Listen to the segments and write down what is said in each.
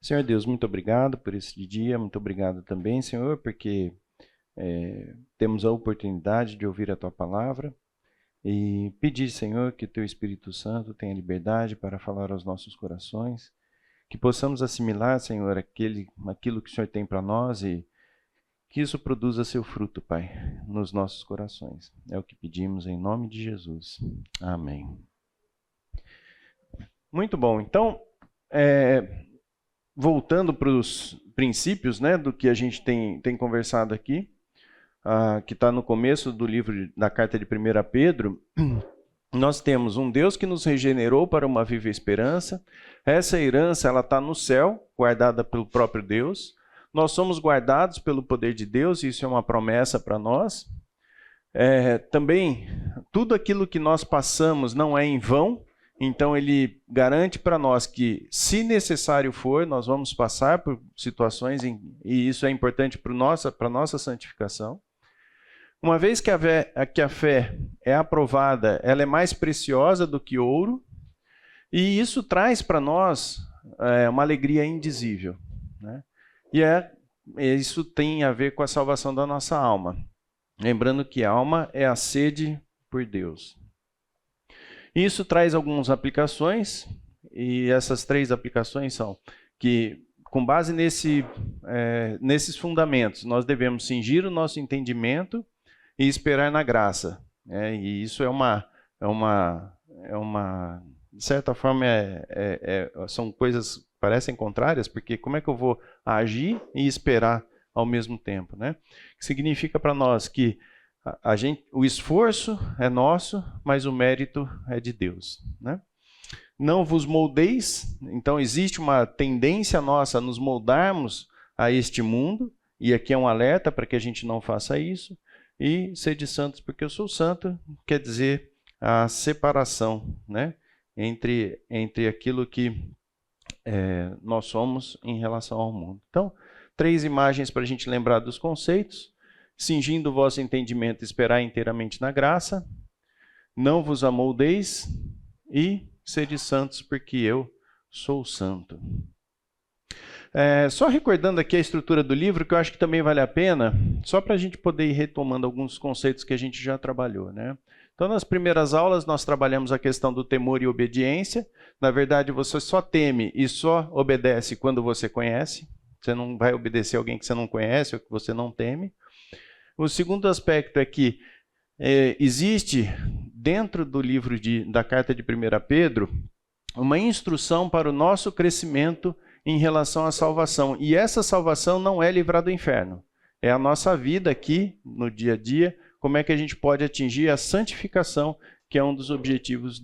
Senhor Deus, muito obrigado por esse dia, muito obrigado também, Senhor, porque temos a oportunidade de ouvir a Tua palavra e pedir, Senhor, que Teu Espírito Santo tenha liberdade para falar aos nossos corações, que possamos assimilar, Senhor, aquilo que o Senhor tem para nós e que isso produza seu fruto, Pai, nos nossos corações. É o que pedimos em nome de Jesus. Amém. Muito bom. Então, voltando para os princípios, né, do que a gente tem conversado aqui, que está no começo do livro da carta de 1 Pedro, nós temos um Deus que nos regenerou para uma viva esperança. Essa herança ela está no céu, guardada pelo próprio Deus. Nós somos guardados pelo poder de Deus, e isso é uma promessa para nós. Também, tudo aquilo que nós passamos não é em vão. Então, ele garante para nós que, se necessário for, nós vamos passar por situações, e isso é importante para a nossa santificação. Uma vez que a fé é aprovada, ela é mais preciosa do que ouro, e isso traz para nós uma alegria indizível, né? Isso tem a ver com a salvação da nossa alma. Lembrando que a alma é a sede por Deus. Isso traz algumas aplicações, e essas 3 aplicações são que, com base nesses fundamentos, nós devemos cingir o nosso entendimento e esperar na graça. E isso de certa forma, são coisas que parecem contrárias, porque como é que eu vou agir e esperar ao mesmo tempo, né? Que significa para nós que o esforço é nosso, mas o mérito é de Deus, né? Não vos moldeis, então existe uma tendência nossa a nos moldarmos a este mundo, e aqui é um alerta para que a gente não faça isso, e sede santos porque eu sou santo, quer dizer a separação, né? Entre aquilo que nós somos em relação ao mundo. Então, 3 imagens para a gente lembrar dos conceitos. Cingindo o vosso entendimento, esperar inteiramente na graça. Não vos amoldeis e sede santos, porque eu sou santo. Só recordando aqui a estrutura do livro, que eu acho que também vale a pena, só para a gente poder ir retomando alguns conceitos que a gente já trabalhou, né? Então, nas primeiras aulas, nós trabalhamos a questão do temor e obediência. Na verdade, você só teme e só obedece quando você conhece. Você não vai obedecer alguém que você não conhece ou que você não teme. O segundo aspecto é que existe, dentro do livro da carta de 1 Pedro, uma instrução para o nosso crescimento em relação à salvação. E essa salvação não é livrar do inferno. É a nossa vida aqui, no dia a dia, como é que a gente pode atingir a santificação, que é um dos objetivos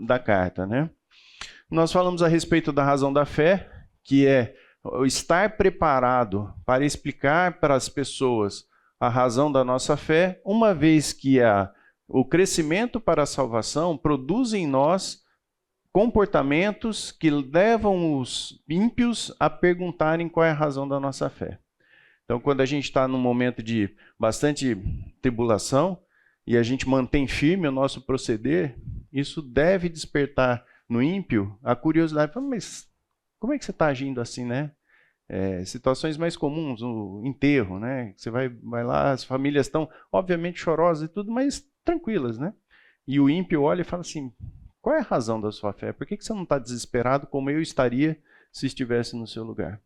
da carta, né? Nós falamos a respeito da razão da fé, que é estar preparado para explicar para as pessoas a razão da nossa fé, uma vez que o crescimento para a salvação produz em nós comportamentos que levam os ímpios a perguntarem qual é a razão da nossa fé. Então, quando a gente está num momento de bastante tribulação e a gente mantém firme o nosso proceder, isso deve despertar no ímpio a curiosidade. Mas como é que você está agindo assim, né? Situações mais comuns, o enterro, né? Você vai lá, as famílias estão obviamente chorosas e tudo, mas tranquilas, né? E o ímpio olha e fala assim: qual é a razão da sua fé? Por que você não está desesperado como eu estaria se estivesse no seu lugar?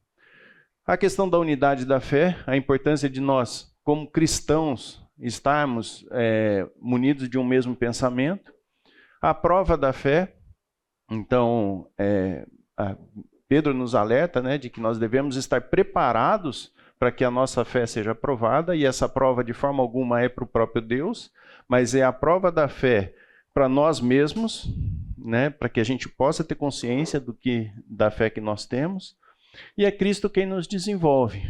A questão da unidade da fé, a importância de nós, como cristãos, estarmos munidos de um mesmo pensamento. A prova da fé, então, Pedro nos alerta, né, de que nós devemos estar preparados para que a nossa fé seja aprovada, e essa prova de forma alguma é para o próprio Deus, mas é a prova da fé para nós mesmos, né, para que a gente possa ter consciência da fé que nós temos, e é Cristo quem nos desenvolve,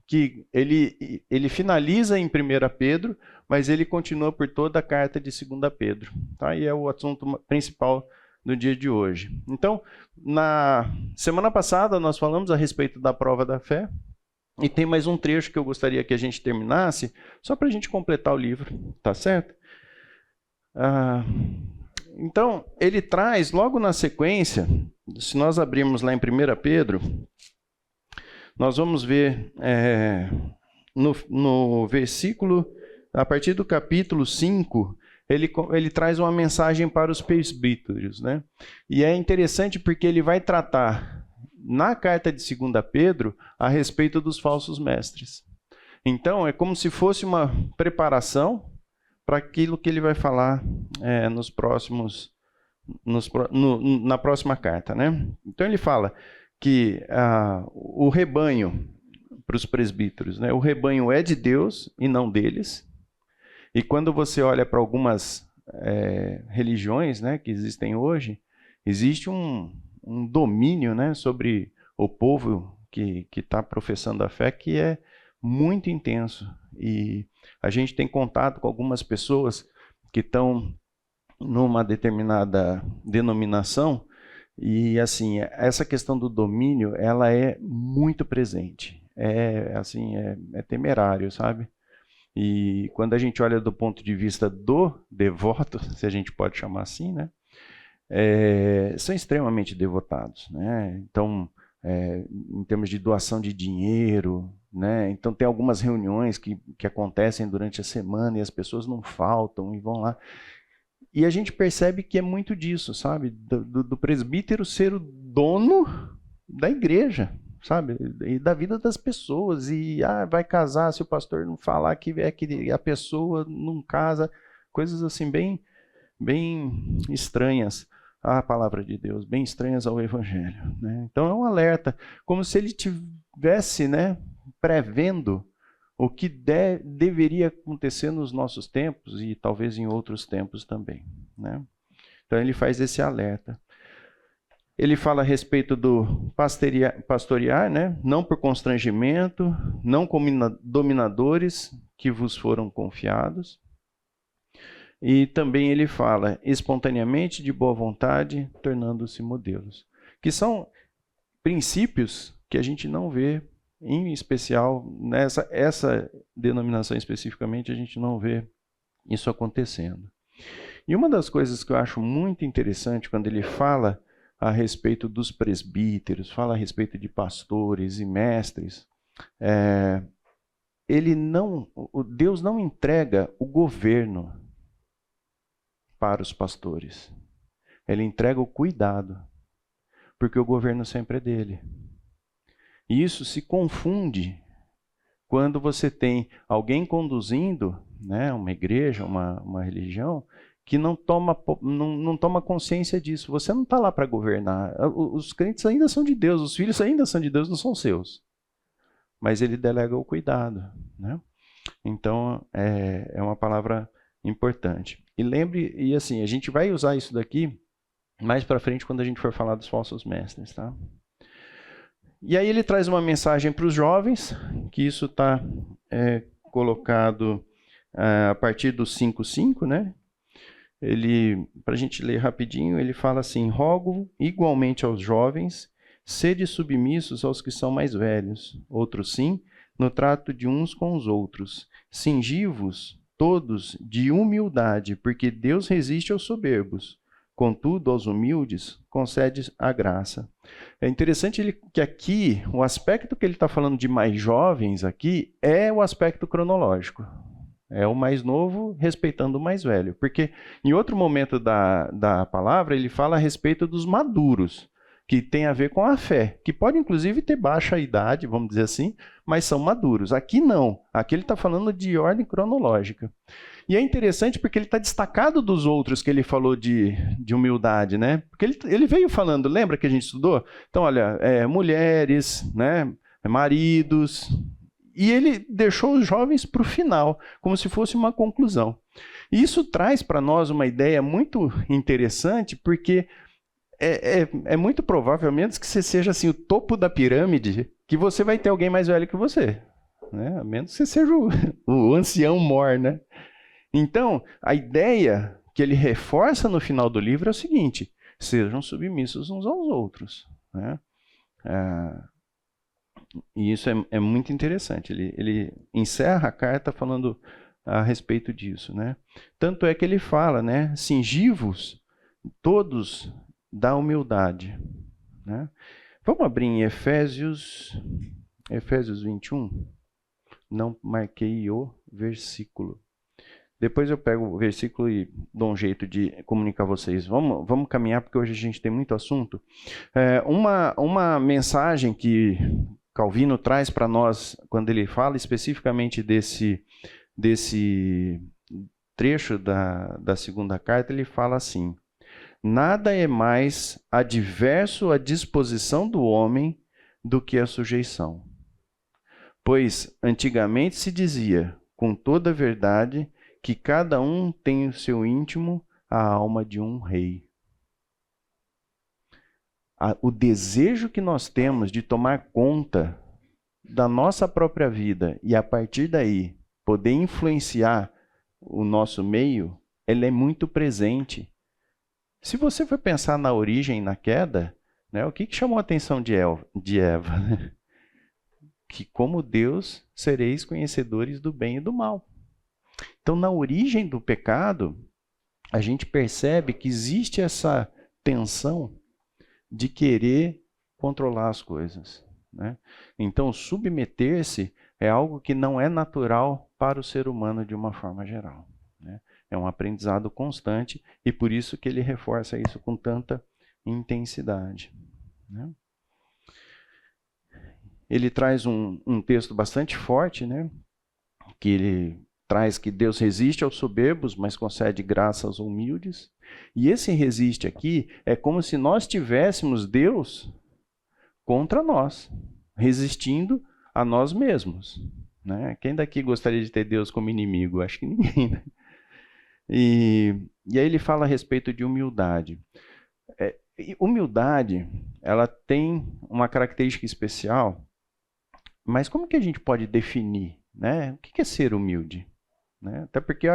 que ele finaliza em 1 Pedro, mas ele continua por toda a carta de 2 Pedro, tá? E é o assunto principal no dia de hoje. Então, na semana passada nós falamos a respeito da prova da fé, e tem mais um trecho que eu gostaria que a gente terminasse, só para a gente completar o livro, tá certo? Então, ele traz logo na sequência, se nós abrirmos lá em 1 Pedro, Nós vamos ver no versículo, a partir do capítulo 5, ele traz uma mensagem para os presbíteros, né? E é interessante porque ele vai tratar, na carta de 2 Pedro, a respeito dos falsos mestres. Então, é como se fosse uma preparação para aquilo que ele vai falar na próxima carta, né? Então, ele fala que o rebanho, para os presbíteros, né? O rebanho é de Deus e não deles. E quando você olha para algumas religiões, né, que existem hoje, existe um domínio, né, sobre o povo que está professando a fé que é muito intenso. E a gente tem contato com algumas pessoas que estão numa determinada denominação e, assim, essa questão do domínio, ela é muito presente. É temerário, sabe? E quando a gente olha do ponto de vista do devoto, se a gente pode chamar assim, né, são extremamente devotados, né? Então, em termos de doação de dinheiro, né? Então tem algumas reuniões que acontecem durante a semana e as pessoas não faltam e vão lá. E a gente percebe que é muito disso, sabe? Do presbítero ser o dono da igreja, sabe? E da vida das pessoas. E vai casar se o pastor não falar que a pessoa não casa. Coisas assim bem estranhas à palavra de Deus, bem estranhas ao evangelho, né? Então é um alerta, como se ele tivesse, né, prevendo o que deveria acontecer nos nossos tempos e talvez em outros tempos também, né? Então ele faz esse alerta. Ele fala a respeito do pastorear, né? Não por constrangimento, não como dominadores que vos foram confiados. E também ele fala espontaneamente, de boa vontade, tornando-se modelos. Que são princípios que a gente não vê, em especial, essa denominação especificamente, a gente não vê isso acontecendo. E uma das coisas que eu acho muito interessante quando ele fala a respeito dos presbíteros, fala a respeito de pastores e mestres, Deus não entrega o governo para os pastores. Ele entrega o cuidado, porque o governo sempre é dele. E isso se confunde quando você tem alguém conduzindo, né, uma igreja, uma religião, que não toma consciência disso. Você não está lá para governar. Os crentes ainda são de Deus, os filhos ainda são de Deus, não são seus. Mas ele delega o cuidado, né? Então, é uma palavra importante. E lembre, e assim, a gente vai usar isso daqui mais para frente quando a gente for falar dos falsos mestres, tá? E aí ele traz uma mensagem para os jovens, que isso está colocado a partir do 5:5, né? Para a gente ler rapidinho, ele fala assim: rogo igualmente aos jovens, sede submissos aos que são mais velhos, outros sim, no trato de uns com os outros. Cingi-vos todos de humildade, porque Deus resiste aos soberbos. Contudo, aos humildes concede a graça. É interessante que aqui, o aspecto que ele está falando de mais jovens aqui é o aspecto cronológico. É o mais novo respeitando o mais velho. Porque em outro momento da palavra, ele fala a respeito dos maduros, que tem a ver com a fé, que pode inclusive ter baixa idade, vamos dizer assim, mas são maduros. Aqui não. Aqui ele está falando de ordem cronológica. E é interessante porque ele está destacado dos outros que ele falou de humildade, né? Porque ele veio falando, lembra que a gente estudou? Então, olha, mulheres, né? Maridos. E ele deixou os jovens para o final, como se fosse uma conclusão. E isso traz para nós uma ideia muito interessante, porque é muito provável, a menos que você seja assim, o topo da pirâmide, que você vai ter alguém mais velho que você, né? A menos que você seja o ancião mor, né? Então, a ideia que ele reforça no final do livro é o seguinte: sejam submissos uns aos outros, né? E isso é muito interessante. Ele encerra a carta falando a respeito disso, né? Tanto é que ele fala, né? Cingi-vos todos da humildade, né? Vamos abrir em Efésios Efésios 21. Não marquei o versículo. Depois eu pego o versículo e dou um jeito de comunicar a vocês. Vamos caminhar, porque hoje a gente tem muito assunto. Uma mensagem que Calvino traz para nós, quando ele fala especificamente desse trecho da segunda carta, ele fala assim: nada é mais adverso à disposição do homem do que a sujeição. Pois antigamente se dizia, com toda a verdade, que cada um tem o seu íntimo a alma de um rei. O desejo que nós temos de tomar conta da nossa própria vida e a partir daí poder influenciar o nosso meio, ele é muito presente. Se você for pensar na origem, na queda, né, o que chamou a atenção de Eva? Que como Deus sereis conhecedores do bem e do mal. Então, na origem do pecado, a gente percebe que existe essa tensão de querer controlar as coisas, né? Então, submeter-se é algo que não é natural para o ser humano de uma forma geral, né? É um aprendizado constante e por isso que ele reforça isso com tanta intensidade, né? Ele traz um texto bastante forte, né? Que ele traz que Deus resiste aos soberbos, mas concede graça aos humildes. E esse resiste aqui é como se nós tivéssemos Deus contra nós, resistindo a nós mesmos, né? Quem daqui gostaria de ter Deus como inimigo? Acho que ninguém, né? E aí ele fala a respeito de humildade. Humildade, ela tem uma característica especial, mas como que a gente pode definir, né? O que é ser humilde? Né? Até porque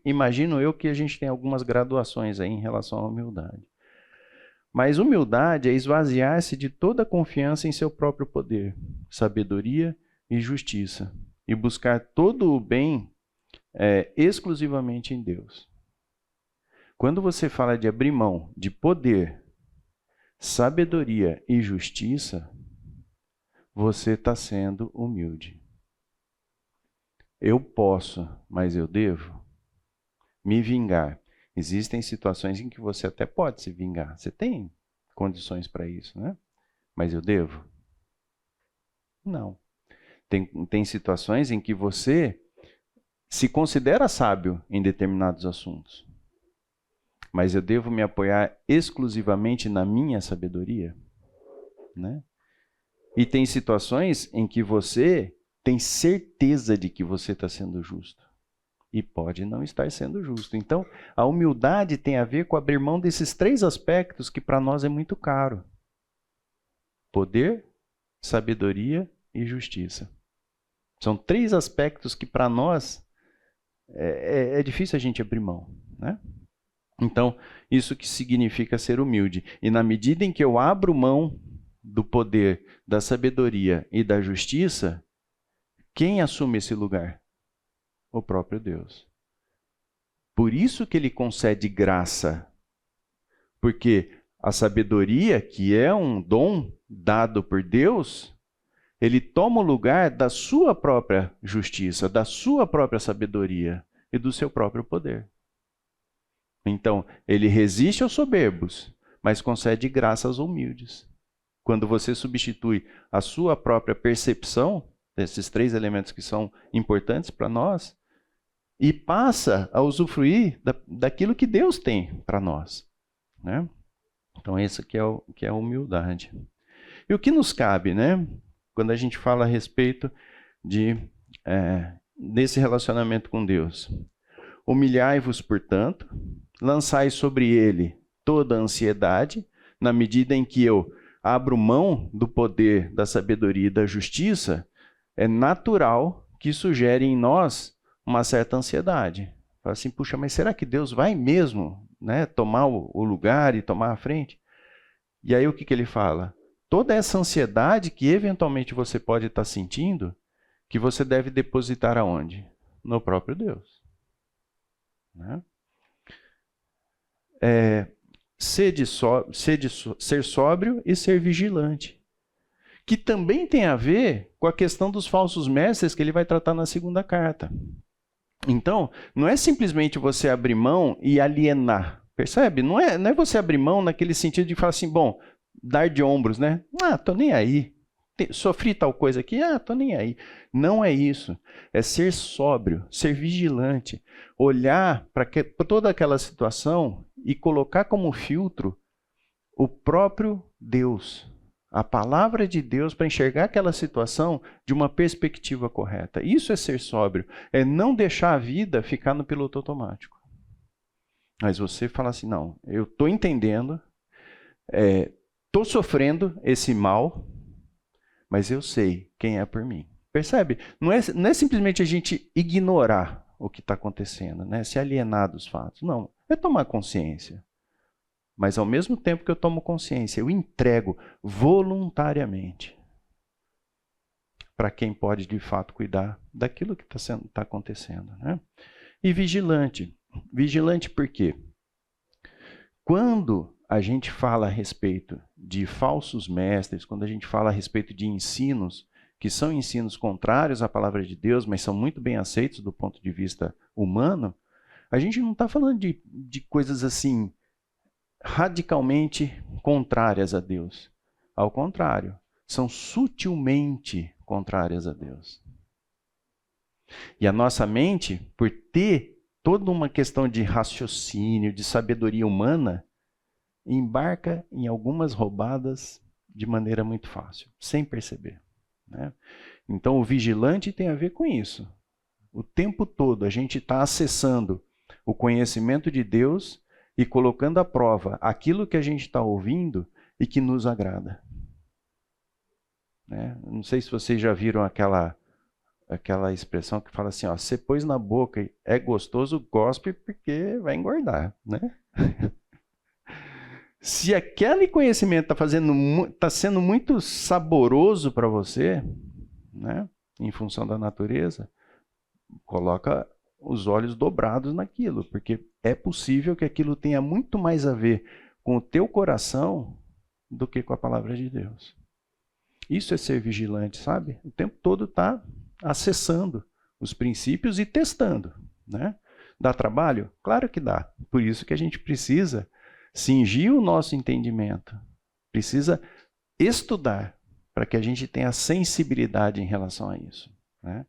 imagino eu que a gente tem algumas graduações aí em relação à humildade. Mas humildade é esvaziar-se de toda confiança em seu próprio poder, sabedoria e justiça, e buscar todo o bem exclusivamente em Deus. Quando você fala de abrir mão de poder, sabedoria e justiça, você está sendo humilde. Eu posso, mas eu devo me vingar. Existem situações em que você até pode se vingar. Você tem condições para isso, né? Mas eu devo? Não. Tem situações em que você se considera sábio em determinados assuntos. Mas eu devo me apoiar exclusivamente na minha sabedoria, né? E tem situações em que você tem certeza de que você está sendo justo. E pode não estar sendo justo. Então, a humildade tem a ver com abrir mão desses três aspectos que para nós é muito caro: poder, sabedoria e justiça. São três aspectos que para nós é difícil a gente abrir mão, né? Então, isso que significa ser humilde. E na medida em que eu abro mão do poder, da sabedoria e da justiça, quem assume esse lugar? O próprio Deus. Por isso que ele concede graça. Porque a sabedoria, que é um dom dado por Deus, ele toma o lugar da sua própria justiça, da sua própria sabedoria e do seu próprio poder. Então, ele resiste aos soberbos, mas concede graça aos humildes. Quando você substitui a sua própria percepção, desses três elementos que são importantes para nós, e passa a usufruir daquilo que Deus tem para nós, né? Então, isso que é a humildade. E o que nos cabe, né? Quando a gente fala a respeito desse relacionamento com Deus. Humilhai-vos, portanto, lançai sobre ele toda a ansiedade, na medida em que eu abro mão do poder, da sabedoria e da justiça, é natural que isso gere em nós uma certa ansiedade. Fala assim, puxa, mas será que Deus vai mesmo, né, tomar o lugar e tomar a frente? E aí o que ele fala? Toda essa ansiedade que eventualmente você pode estar sentindo, que você deve depositar aonde? No próprio Deus. Né? Ser sóbrio e ser vigilante. que também tem a ver com a questão dos falsos mestres que ele vai tratar na segunda carta. Então, não é simplesmente você abrir mão e alienar, percebe? Não é você abrir mão naquele sentido de falar assim, bom, dar de ombros, né? Ah, tô nem aí. Sofri tal coisa aqui, tô nem aí. Não é isso. É ser sóbrio, ser vigilante, olhar para toda aquela situação e colocar como filtro o próprio Deus, a palavra de Deus, para enxergar aquela situação de uma perspectiva correta. Isso é ser sóbrio, é não deixar a vida ficar no piloto automático. Mas você fala assim, não, eu estou entendendo, estou sofrendo esse mal, mas eu sei quem é por mim. Percebe? Não é simplesmente a gente ignorar o que está acontecendo, né? Se alienar dos fatos. Não, é tomar consciência. Mas ao mesmo tempo que eu tomo consciência, eu entrego voluntariamente para quem pode de fato cuidar daquilo que está acontecendo, né? E vigilante. Vigilante por quê? Quando a gente fala a respeito de falsos mestres, quando a gente fala a respeito de ensinos, que são ensinos contrários à palavra de Deus, mas são muito bem aceitos do ponto de vista humano, a gente não está falando de coisas assim radicalmente contrárias a Deus. Ao contrário, são sutilmente contrárias a Deus. E a nossa mente, por ter toda uma questão de raciocínio, de sabedoria humana, embarca em algumas roubadas de maneira muito fácil, sem perceber, né? Então o vigilante tem a ver com isso. O tempo todo a gente está acessando o conhecimento de Deus e colocando à prova aquilo que a gente está ouvindo e que nos agrada, né? Não sei se vocês já viram aquela expressão que fala assim, ó, você pôs na boca e é gostoso, gospe porque vai engordar, né? Se aquele conhecimento está sendo muito saboroso para você, né, em função da natureza, coloca os olhos dobrados naquilo, porque é possível que aquilo tenha muito mais a ver com o teu coração do que com a palavra de Deus. Isso é ser vigilante, sabe? O tempo todo está acessando os princípios e testando, né? Dá trabalho? Claro que dá. Por isso que a gente precisa cingir o nosso entendimento, precisa estudar para que a gente tenha sensibilidade em relação a isso, né?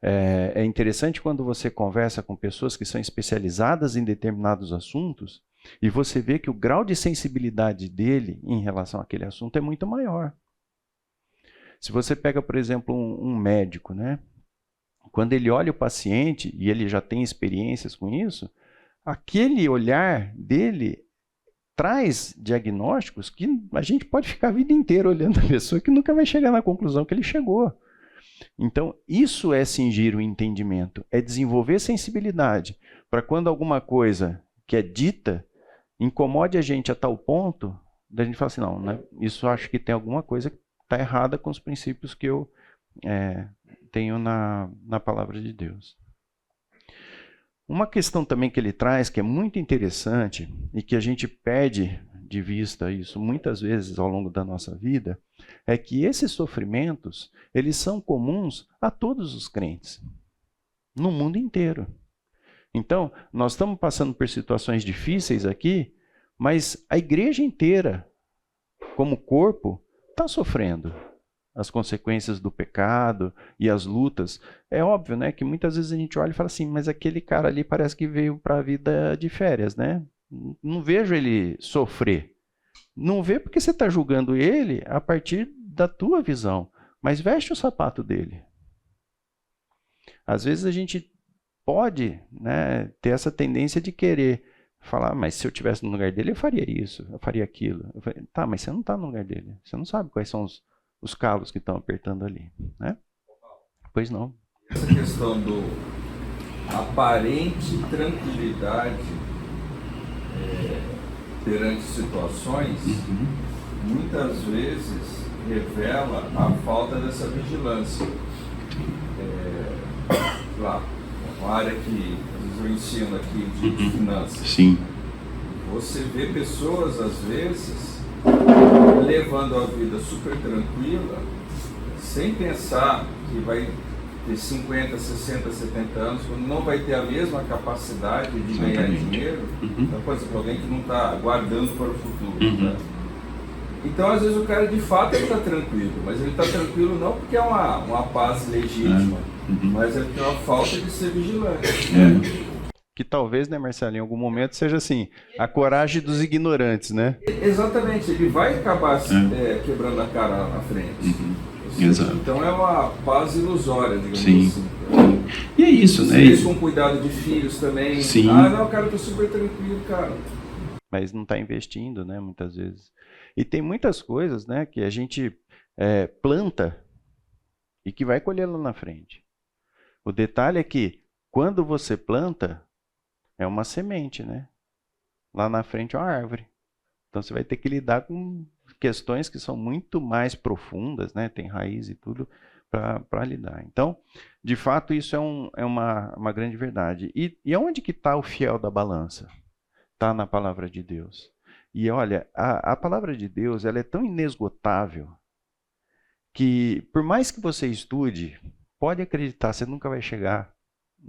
É interessante quando você conversa com pessoas que são especializadas em determinados assuntos e você vê que o grau de sensibilidade dele em relação àquele assunto é muito maior. Se você pega, por exemplo, um médico, né? Quando ele olha o paciente e ele já tem experiências com isso, aquele olhar dele traz diagnósticos que a gente pode ficar a vida inteira olhando a pessoa que nunca vai chegar na conclusão que ele chegou. Então, isso é cingir o entendimento, é desenvolver sensibilidade para quando alguma coisa que é dita incomode a gente a tal ponto, da gente falar assim, não, né, isso acho que tem alguma coisa que está errada com os princípios que eu tenho na palavra de Deus. Uma questão também que ele traz, que é muito interessante e que a gente perde de vista isso muitas vezes ao longo da nossa vida, é que esses sofrimentos, eles são comuns a todos os crentes, no mundo inteiro. Então, nós estamos passando por situações difíceis aqui, mas a igreja inteira, como corpo, está sofrendo as consequências do pecado e as lutas. É óbvio, né, que muitas vezes a gente olha e fala assim, mas aquele cara ali parece que veio para a vida de férias, né? Não vejo ele sofrer. Não vê porque você está julgando ele a partir da tua visão, mas veste o sapato dele. Às vezes a gente pode, né, ter essa tendência de querer falar, mas se eu estivesse no lugar dele, eu faria isso, eu faria aquilo. Tá, mas você não está no lugar dele. Você não sabe quais são os calos que estão apertando ali, né? Pois não. Essa questão do aparente tranquilidade perante situações, muitas vezes revela a falta dessa vigilância. Lá, uma área que às vezes eu ensino aqui de finanças. Sim. Você vê pessoas, às vezes, levando a vida super tranquila, sem pensar que vai ter 50, 60, 70 anos, quando não vai ter a mesma capacidade de ganhar dinheiro. Então, por exemplo, alguém que não está guardando para o futuro. Né? Então, às vezes, o cara de fato está tranquilo, mas ele está tranquilo não porque é uma paz legítima, mas é porque é uma falta de ser vigilante. Que talvez, né, Marcelo, em algum momento seja assim, a coragem dos ignorantes, né? Exatamente, ele vai acabar quebrando a cara na frente. Exato. Então é uma paz ilusória, digamos assim. E é isso, né? Eles com cuidado de filhos também. Sim. Ah, não, cara, eu tô super tranquilo, cara. Mas não está investindo, né, muitas vezes. E tem muitas coisas, né, que a gente planta e que vai colher lá na frente. O detalhe é que quando você planta, é uma semente, né? Lá na frente é uma árvore. Então você vai ter que lidar com questões que são muito mais profundas, né? Tem raiz e tudo para lidar. Então, de fato, isso é uma grande verdade. E onde que está o fiel da balança? Está na palavra de Deus. E olha, a palavra de Deus ela é tão inesgotável que, por mais que você estude, pode acreditar, você nunca vai chegar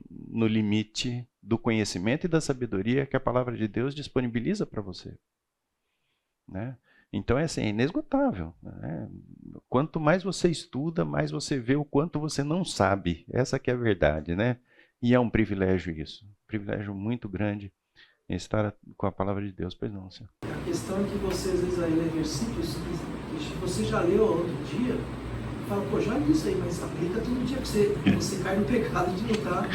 no limite do conhecimento e da sabedoria que a palavra de Deus disponibiliza para você. Né? Então, é assim, é inesgotável. Né? Quanto mais você estuda, mais você vê o quanto você não sabe. Essa que é a verdade, né? E é um privilégio isso. Um privilégio muito grande estar com a palavra de Deus. Pois não, senhor. A questão é que você, às vezes, aí lê versículos que você já leu outro dia, e fala, pô, já li isso aí, mas aplica todo dia, porque você cai no pecado de não estar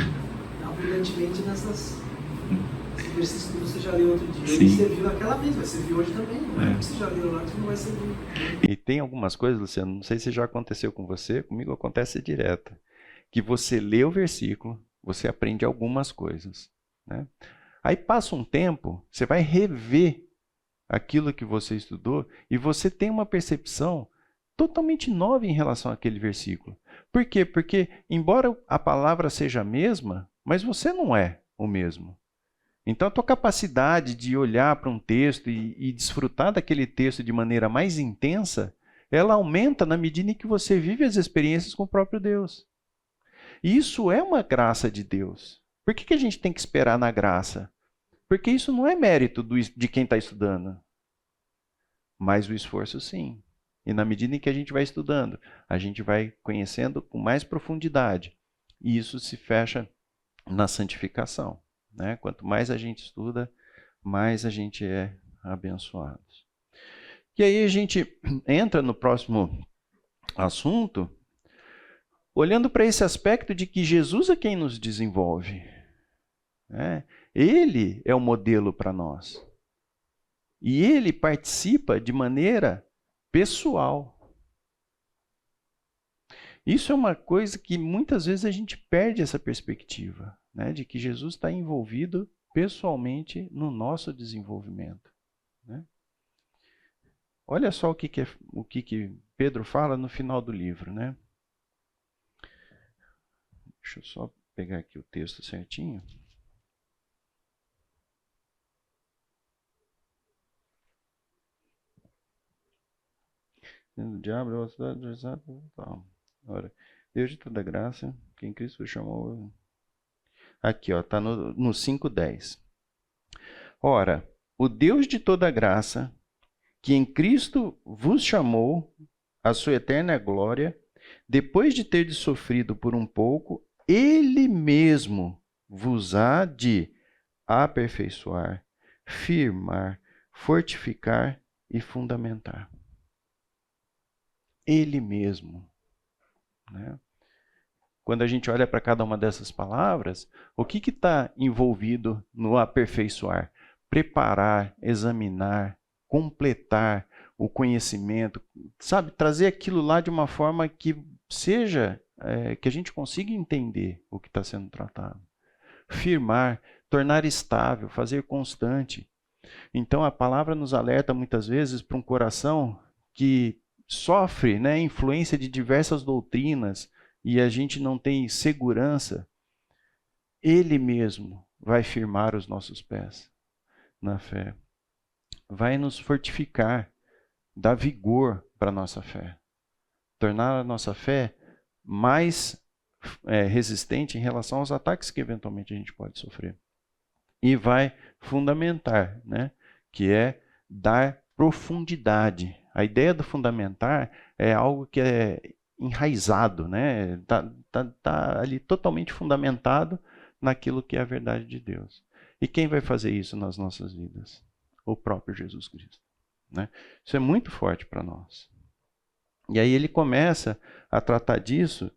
abundantemente nesses versículos que você já leu outro dia. Sim. E você viu naquela vez, vai servir hoje também. Não é porque você já leu lá que não vai servir. E tem algumas coisas, Luciano, não sei se já aconteceu com você, comigo acontece direto, que você lê o versículo, você aprende algumas coisas, né? Aí passa um tempo, você vai rever aquilo que você estudou e você tem uma percepção totalmente nova em relação àquele versículo. Por quê? Porque, embora a palavra seja a mesma, mas você não é o mesmo. Então, a tua capacidade de olhar para um texto e desfrutar daquele texto de maneira mais intensa, ela aumenta na medida em que você vive as experiências com o próprio Deus. E isso é uma graça de Deus. Por que a gente tem que esperar na graça? Porque isso não é mérito de quem está estudando. Mas o esforço, sim. E na medida em que a gente vai estudando, a gente vai conhecendo com mais profundidade. E isso se fecha na santificação. Né? Quanto mais a gente estuda, mais a gente é abençoado. E aí a gente entra no próximo assunto, olhando para esse aspecto de que Jesus é quem nos desenvolve. Né? Ele é o modelo para nós. E ele participa de maneira pessoal. Isso é uma coisa que muitas vezes a gente perde essa perspectiva, né, de que Jesus está envolvido pessoalmente no nosso desenvolvimento. Né? Olha só o que Pedro fala no final do livro. Né? Deixa eu só pegar aqui o texto certinho. O diabo, ora, Deus de toda graça, quem Cristo chamou. Aqui, ó, está no 5:10. Ora, o Deus de toda graça, que em Cristo vos chamou à sua eterna glória, depois de ter sofrido por um pouco, Ele mesmo vos há de aperfeiçoar, firmar, fortificar e fundamentar. Ele mesmo. Né? Quando a gente olha para cada uma dessas palavras, o que está envolvido no aperfeiçoar? Preparar, examinar, completar o conhecimento, sabe? Trazer aquilo lá de uma forma que seja, que a gente consiga entender o que está sendo tratado. Firmar, tornar estável, fazer constante. Então a palavra nos alerta muitas vezes para um coração que sofre, né, influência de diversas doutrinas e a gente não tem segurança. Ele mesmo vai firmar os nossos pés na fé. Vai nos fortificar dar vigor para a nossa fé, tornar a nossa fé mais resistente em relação aos ataques que eventualmente a gente pode sofrer. E vai fundamentar, né? Que é dar profundidade. A ideia do fundamentar é algo que é enraizado, né? Tá ali totalmente fundamentado naquilo que é a verdade de Deus. E quem vai fazer isso nas nossas vidas? O próprio Jesus Cristo, né? Isso é muito forte para nós. E aí ele começa a tratar disso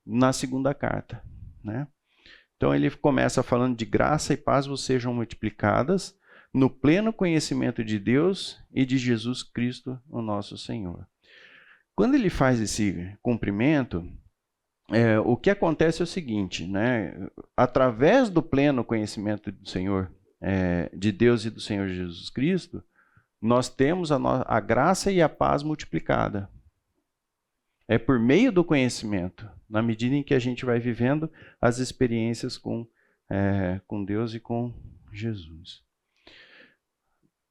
na segunda carta, né? Então ele começa falando de graça e paz vos sejam multiplicadas no pleno conhecimento de Deus e de Jesus Cristo, o nosso Senhor. Quando ele faz esse cumprimento, o que acontece é o seguinte, né? Através do pleno conhecimento do Senhor, de Deus e do Senhor Jesus Cristo, nós temos a graça e a paz multiplicada. É por meio do conhecimento, na medida em que a gente vai vivendo as experiências com Deus e com Jesus.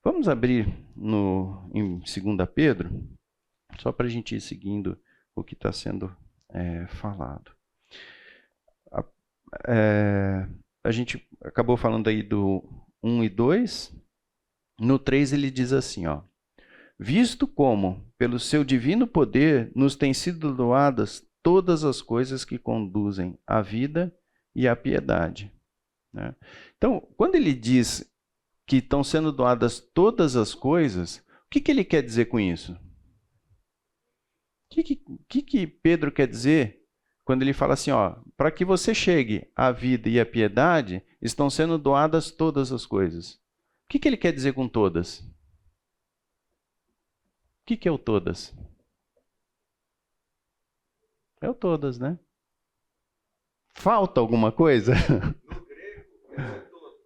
Vamos abrir em 2 Pedro, só para a gente ir seguindo o que está sendo falado. A gente acabou falando aí do 1 e 2. No 3 ele diz assim, ó: visto como, pelo seu divino poder, nos têm sido doadas todas as coisas que conduzem à vida e à piedade. Né? Então, quando ele diz que estão sendo doadas todas as coisas, o que ele quer dizer com isso? O que Pedro quer dizer quando ele fala assim, ó, para que você chegue à vida e à piedade, estão sendo doadas todas as coisas? O que ele quer dizer com todas? O que é o todas? É o todas, né? Falta alguma coisa? No grego, é todo.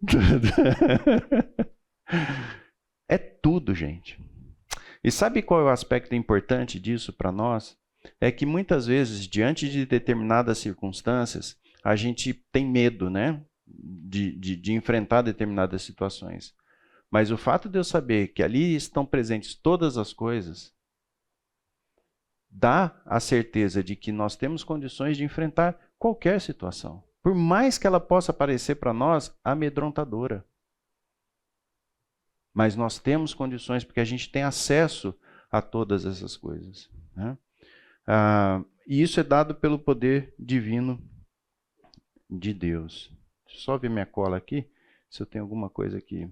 É tudo, gente. E sabe qual é o aspecto importante disso para nós? É que muitas vezes, diante de determinadas circunstâncias, a gente tem medo, né? De enfrentar determinadas situações. Mas o fato de eu saber que ali estão presentes todas as coisas, dá a certeza de que nós temos condições de enfrentar qualquer situação. Por mais que ela possa parecer para nós amedrontadora. Mas nós temos condições, porque a gente tem acesso a todas essas coisas. Né? E isso é dado pelo poder divino de Deus. Deixa eu só ver minha cola aqui, se eu tenho alguma coisa aqui.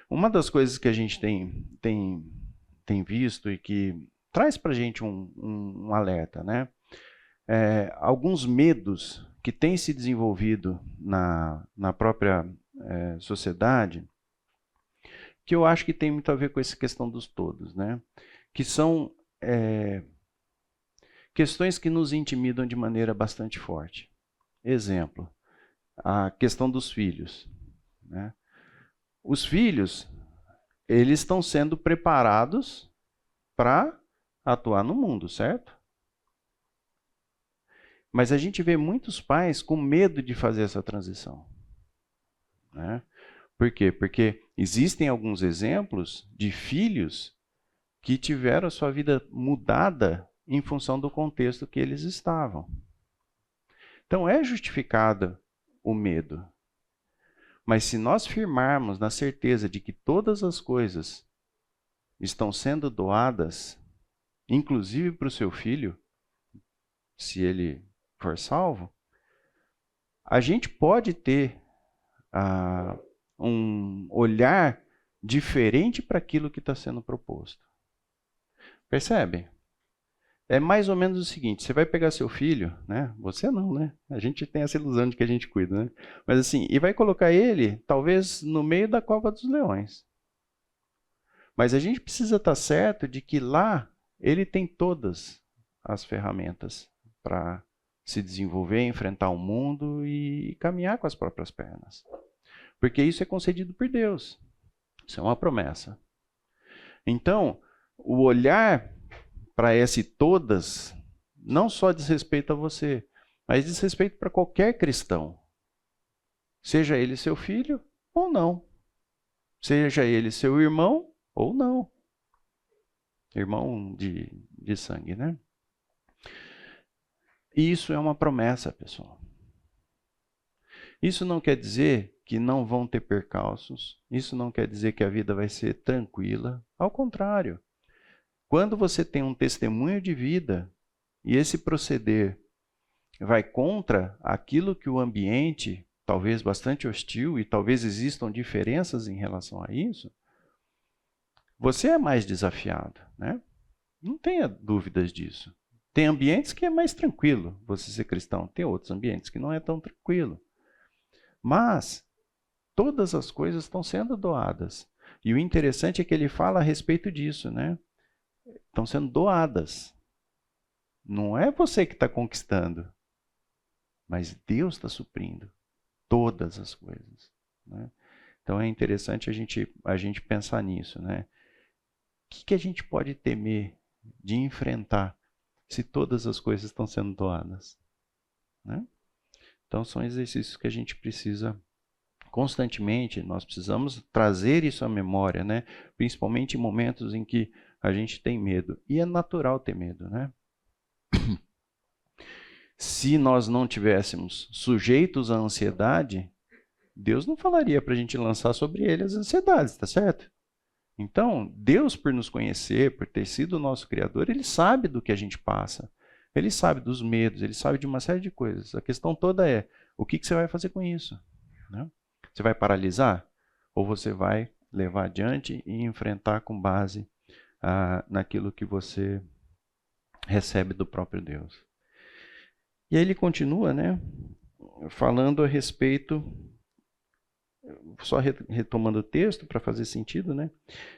Uma das coisas que a gente tem visto e que traz para a gente um alerta, né? Alguns medos que têm se desenvolvido na própria sociedade, que eu acho que tem muito a ver com essa questão dos todos, né? Que são questões que nos intimidam de maneira bastante forte. Exemplo, a questão dos filhos, né? Os filhos, eles estão sendo preparados para atuar no mundo, certo? Mas a gente vê muitos pais com medo de fazer essa transição. Né? Por quê? Porque existem alguns exemplos de filhos que tiveram a sua vida mudada em função do contexto que eles estavam. Então é justificado o medo. Mas se nós firmarmos na certeza de que todas as coisas estão sendo doadas, inclusive para o seu filho, se ele for salvo, a gente pode ter um olhar diferente para aquilo que está sendo proposto. Percebe? É mais ou menos o seguinte, você vai pegar seu filho, né? Você não, né? A gente tem essa ilusão de que a gente cuida, né? Mas assim, e vai colocar ele, talvez, no meio da cova dos leões. Mas a gente precisa estar certo de que lá ele tem todas as ferramentas para se desenvolver, enfrentar o mundo e caminhar com as próprias pernas. Porque isso é concedido por Deus. Isso é uma promessa. Então, o olhar para esse todas não só diz respeito a você, mas diz respeito para qualquer cristão. Seja ele seu filho ou não. Seja ele seu irmão ou não. irmão de sangue, né? Isso é uma promessa, pessoal. Isso não quer dizer que não vão ter percalços, isso não quer dizer que a vida vai ser tranquila. Ao contrário, quando você tem um testemunho de vida e esse proceder vai contra aquilo que o ambiente, talvez bastante hostil, e talvez existam diferenças em relação a isso, você é mais desafiado, né? Não tenha dúvidas disso. Tem ambientes que é mais tranquilo você ser cristão, tem outros ambientes que não é tão tranquilo. Mas todas as coisas estão sendo doadas. E o interessante é que ele fala a respeito disso, né? Estão sendo doadas. Não é você que está conquistando, mas Deus está suprindo todas as coisas, né? Então é interessante a gente pensar nisso, né? O que a gente pode temer de enfrentar se todas as coisas estão sendo doadas, né? Então são exercícios que a gente precisa constantemente, nós precisamos trazer isso à memória, né? Principalmente em momentos em que a gente tem medo. E é natural ter medo, né? Se nós não tivéssemos sujeitos à ansiedade, Deus não falaria para a gente lançar sobre ele as ansiedades, tá certo? Então, Deus, por nos conhecer, por ter sido o nosso Criador, Ele sabe do que a gente passa. Ele sabe dos medos, Ele sabe de uma série de coisas. A questão toda é, o que você vai fazer com isso? Né? Você vai paralisar? Ou você vai levar adiante e enfrentar com base naquilo que você recebe do próprio Deus? E aí ele continua, né, falando a respeito, só retomando o texto para fazer sentido, né?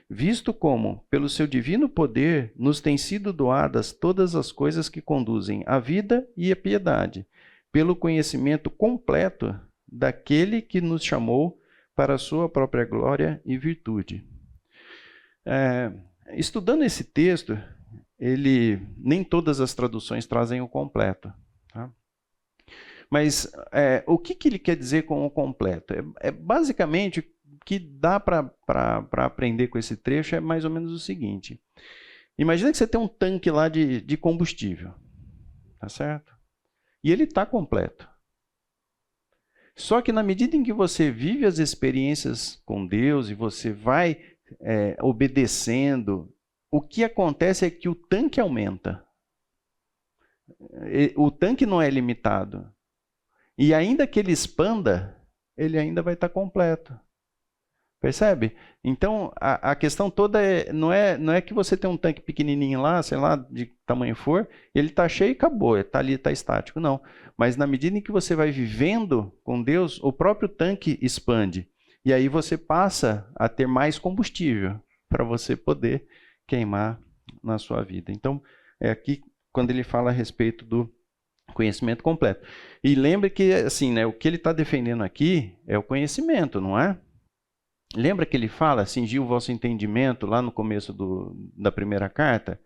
Visto como, pelo seu divino poder, nos têm sido doadas todas as coisas que conduzem à vida e à piedade, pelo conhecimento completo daquele que nos chamou para a sua própria glória e virtude. Estudando esse texto, nem todas as traduções trazem o completo. Tá? Mas o que ele quer dizer com o completo? Basicamente, o que dá para aprender com esse trecho é mais ou menos o seguinte. Imagina que você tem um tanque lá de combustível, tá certo? E ele está completo. Só que na medida em que você vive as experiências com Deus e você vai obedecendo, o que acontece é que o tanque aumenta. O tanque não é limitado. E ainda que ele expanda, ele ainda vai estar completo. Percebe? Então, a questão toda não é que você tem um tanque pequenininho lá, sei lá, de que tamanho for, ele está cheio e acabou, está ali, está estático. Não. Mas na medida em que você vai vivendo com Deus, o próprio tanque expande. E aí você passa a ter mais combustível para você poder queimar na sua vida. Então, é aqui quando ele fala a respeito do conhecimento completo. E lembre que, assim, né, o que ele está defendendo aqui é o conhecimento, não é? Lembra que ele fala, cingiu o vosso entendimento lá no começo da primeira carta?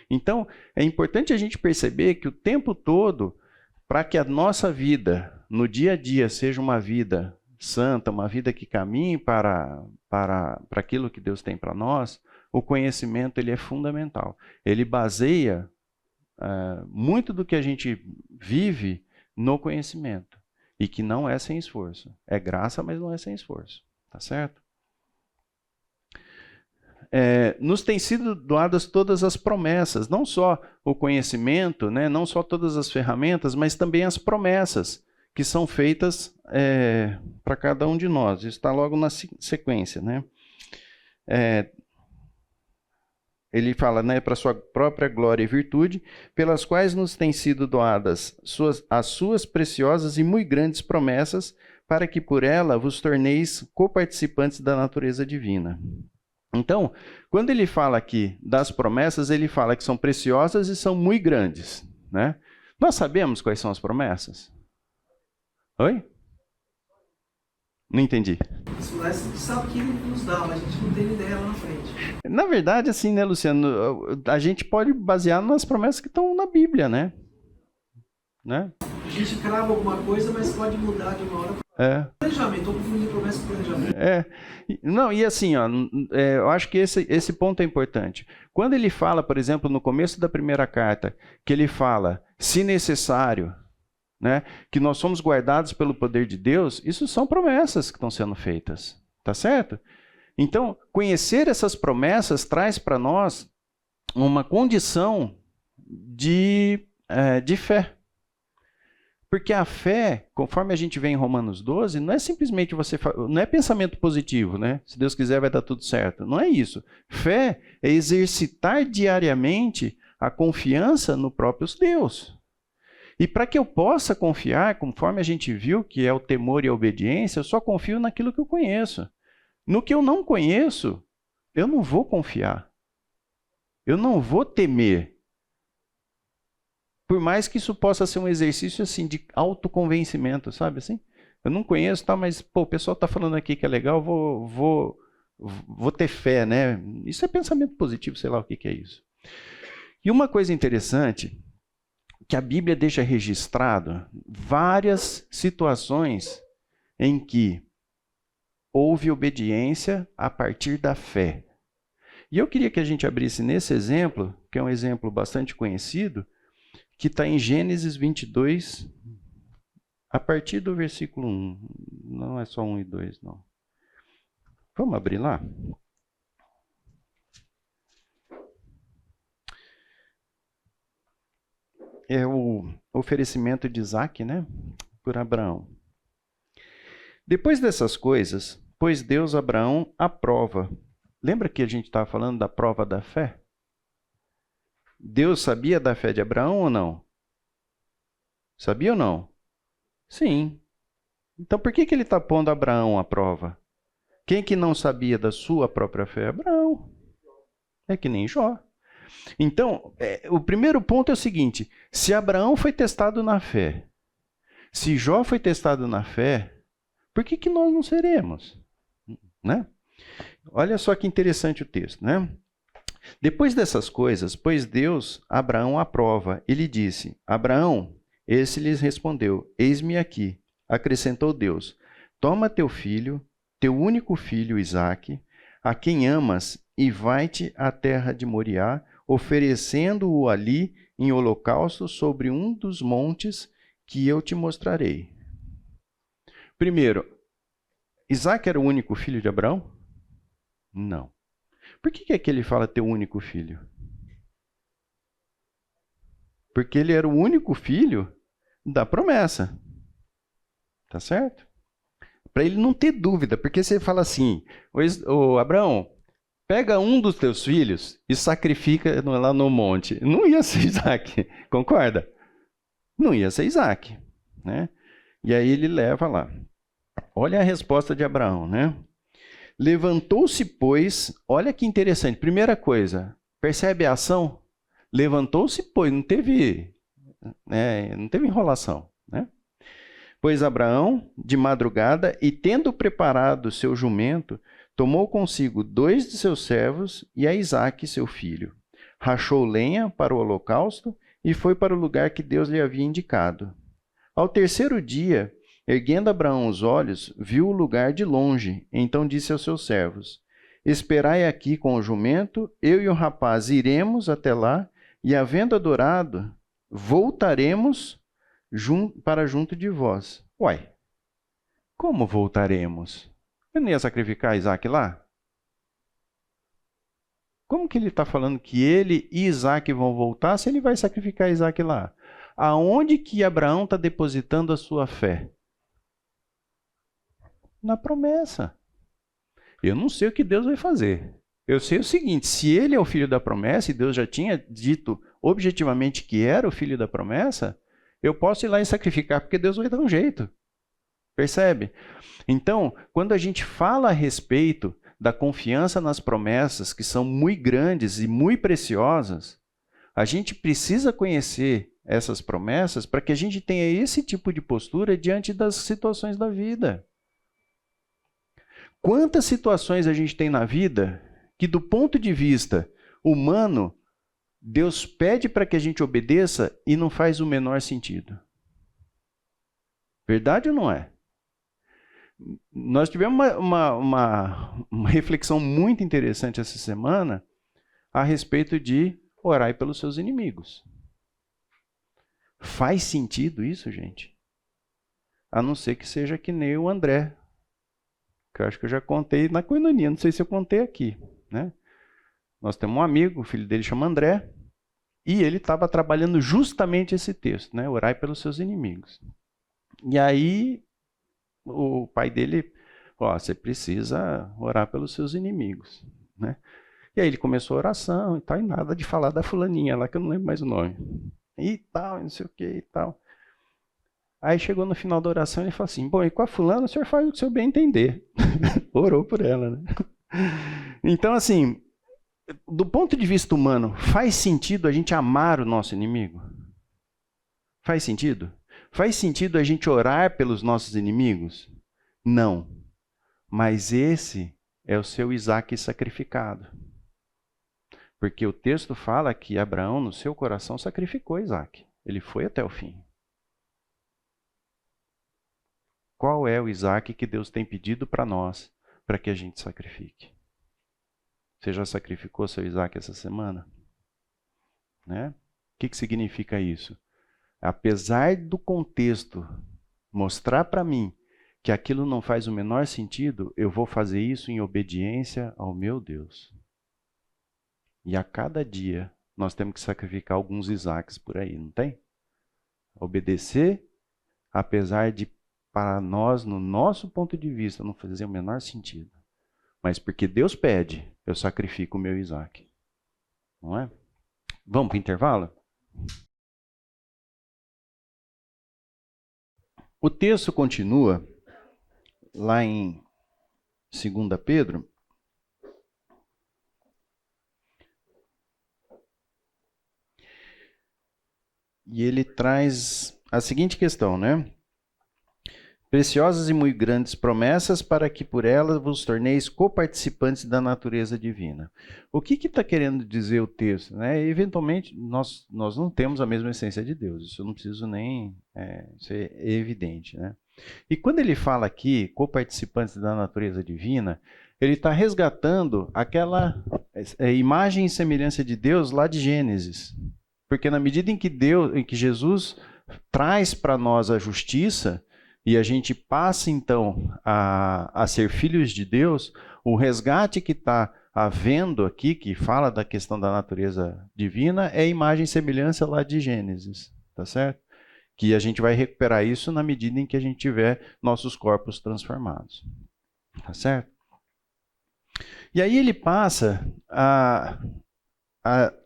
Então, é importante a gente perceber que o tempo todo, para que a nossa vida, no dia a dia, seja uma vida santa, uma vida que caminhe para aquilo que Deus tem para nós, o conhecimento ele é fundamental. Ele baseia muito do que a gente vive no conhecimento. E que não é sem esforço. É graça, mas não é sem esforço. Tá certo? Nos têm sido doadas todas as promessas, não só o conhecimento, né, não só todas as ferramentas, mas também as promessas que são feitas para cada um de nós. Isso está logo na sequência. Né? Ele fala, né, para a sua própria glória e virtude, pelas quais nos têm sido doadas as suas preciosas e muito grandes promessas, para que por ela vos torneis coparticipantes da natureza divina. Então, quando ele fala aqui das promessas, ele fala que são preciosas e são muito grandes. Né? Nós sabemos quais são as promessas? Oi? Não entendi. Mas sabe que ele nos dá, mas a gente não tem ideia lá na frente. Na verdade, assim, né, Luciano? A gente pode basear nas promessas que estão na Bíblia, né? A gente crava alguma coisa, mas pode mudar de uma hora para Planejamento, estou confundindo promessa com planejamento. Não, e assim, ó, eu acho que esse ponto é importante. Quando ele fala, por exemplo, no começo da primeira carta, que ele fala, se necessário, né, que nós somos guardados pelo poder de Deus, isso são promessas que estão sendo feitas, tá certo? Então, conhecer essas promessas traz para nós uma condição de fé. Porque a fé, conforme a gente vê em Romanos 12, não é simplesmente não é pensamento positivo, né? Se Deus quiser vai dar tudo certo. Não é isso. Fé é exercitar diariamente a confiança no próprio Deus. E para que eu possa confiar, conforme a gente viu, que é o temor e a obediência, eu só confio naquilo que eu conheço. No que eu não conheço, eu não vou confiar. Eu não vou temer. Por mais que isso possa ser um exercício assim de autoconvencimento, sabe assim? Eu não conheço, tá, mas pô, o pessoal está falando aqui que é legal, vou ter fé, né? Isso é pensamento positivo, sei lá o que é isso. E uma coisa interessante, que a Bíblia deixa registrado várias situações em que houve obediência a partir da fé. E eu queria que a gente abrisse nesse exemplo, que é um exemplo bastante conhecido, que está em Gênesis 22, a partir do versículo 1. Não é só 1 e 2, não. Vamos abrir lá? É o oferecimento de Isaque, né? Por Abraão. Depois dessas coisas, pôs Deus Abraão à prova. Lembra que a gente estava falando da prova da fé? Deus sabia da fé de Abraão ou não? Sabia ou não? Sim. Então por que ele está pondo Abraão à prova? Quem que não sabia da sua própria fé? Abraão. É que nem Jó. Então, o primeiro ponto é o seguinte, se Abraão foi testado na fé, se Jó foi testado na fé, por que nós não seremos? Né? Olha só que interessante o texto, né? Depois dessas coisas, pôs Deus Abraão à prova, e lhe disse, Abraão, esse lhes respondeu, eis-me aqui. Acrescentou Deus, toma teu filho, teu único filho Isaque, a quem amas, e vai-te à terra de Moriá, oferecendo-o ali em holocausto sobre um dos montes que eu te mostrarei. Primeiro, Isaque era o único filho de Abraão? Não. Por que é que ele fala teu único filho? Porque ele era o único filho da promessa. Tá certo? Para ele não ter dúvida, porque você fala assim, ô Abraão, pega um dos teus filhos e sacrifica lá no monte. Não ia ser Isaque, concorda? Não ia ser Isaque, né? E aí ele leva lá. Olha a resposta de Abraão, né? Levantou-se, pois, olha que interessante, primeira coisa, percebe a ação? Levantou-se, pois, não teve enrolação, né? Pois Abraão, de madrugada, e tendo preparado seu jumento, tomou consigo 2 de seus servos e a Isaque, seu filho. Rachou lenha para o holocausto e foi para o lugar que Deus lhe havia indicado. Ao terceiro dia, erguendo Abraão os olhos, viu o lugar de longe. Então disse aos seus servos, esperai aqui com o jumento, eu e o rapaz iremos até lá, e havendo adorado, voltaremos para junto de vós. Uai, como voltaremos? Eu não ia sacrificar Isaque lá? Como que ele está falando que ele e Isaque vão voltar se ele vai sacrificar Isaque lá? Aonde que Abraão está depositando a sua fé? Na promessa. Eu não sei o que Deus vai fazer. Eu sei o seguinte, se ele é o filho da promessa, e Deus já tinha dito objetivamente que era o filho da promessa, eu posso ir lá e sacrificar, porque Deus vai dar um jeito. Percebe? Então, quando a gente fala a respeito da confiança nas promessas, que são muito grandes e muito preciosas, a gente precisa conhecer essas promessas para que a gente tenha esse tipo de postura diante das situações da vida. Quantas situações a gente tem na vida que, do ponto de vista humano, Deus pede para que a gente obedeça e não faz o menor sentido? Verdade ou não é? Nós tivemos uma reflexão muito interessante essa semana a respeito de orar pelos seus inimigos. Faz sentido isso, gente? A não ser que seja que nem o André, que eu acho que eu já contei na coinonia, não sei se eu contei aqui, né? Nós temos um amigo, o filho dele chama André, e ele estava trabalhando justamente esse texto, né? Orai pelos seus inimigos. E aí o pai dele, você precisa orar pelos seus inimigos, né? E aí ele começou a oração e tal, e nada de falar da fulaninha lá, que eu não lembro mais o nome. E tal, não sei o que e tal. Aí chegou no final da oração e ele falou assim, bom, e com a fulana o senhor faz o que o senhor bem entender. Orou por ela, né? Então, assim, do ponto de vista humano, faz sentido a gente amar o nosso inimigo? Faz sentido? Faz sentido a gente orar pelos nossos inimigos? Não. Mas esse é o seu Isaque sacrificado. Porque o texto fala que Abraão, no seu coração, sacrificou Isaque. Ele foi até o fim. Qual é o Isaque que Deus tem pedido para nós, para que a gente sacrifique? Você já sacrificou seu Isaque essa semana? Né? O que significa isso? Apesar do contexto mostrar para mim que aquilo não faz o menor sentido, eu vou fazer isso em obediência ao meu Deus. E a cada dia nós temos que sacrificar alguns Isaques por aí, não tem? Obedecer, apesar de para nós, no nosso ponto de vista, não fazer o menor sentido. Mas porque Deus pede, eu sacrifico o meu Isaque. Não é? Vamos para o intervalo? O texto continua lá em 2 Pedro. E ele traz a seguinte questão, né? Preciosas e muito grandes promessas para que por elas vos torneis coparticipantes da natureza divina. O que está querendo dizer o texto? Né? Eventualmente, nós não temos a mesma essência de Deus. Isso eu não preciso nem... isso é evidente. Né? E quando ele fala aqui, coparticipantes da natureza divina, ele está resgatando aquela imagem e semelhança de Deus lá de Gênesis. Porque na medida em que Jesus traz para nós a justiça, e a gente passa, então, a ser filhos de Deus, o resgate que está havendo aqui, que fala da questão da natureza divina, é a imagem e semelhança lá de Gênesis, tá certo? Que a gente vai recuperar isso na medida em que a gente tiver nossos corpos transformados, tá certo? E aí ele passa a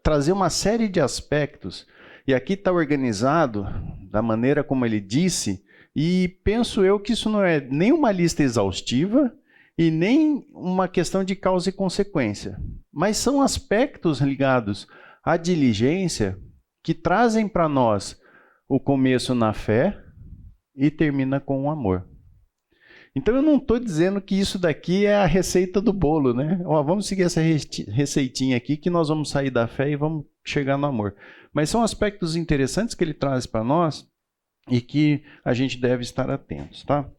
trazer uma série de aspectos, e aqui está organizado da maneira como ele disse. E penso eu que isso não é nem uma lista exaustiva e nem uma questão de causa e consequência, mas são aspectos ligados à diligência que trazem para nós o começo na fé e termina com o amor. Então eu não estou dizendo que isso daqui é a receita do bolo, né? Vamos seguir essa receitinha aqui que nós vamos sair da fé e vamos chegar no amor. Mas são aspectos interessantes que ele traz para nós e que a gente deve estar atentos, tá?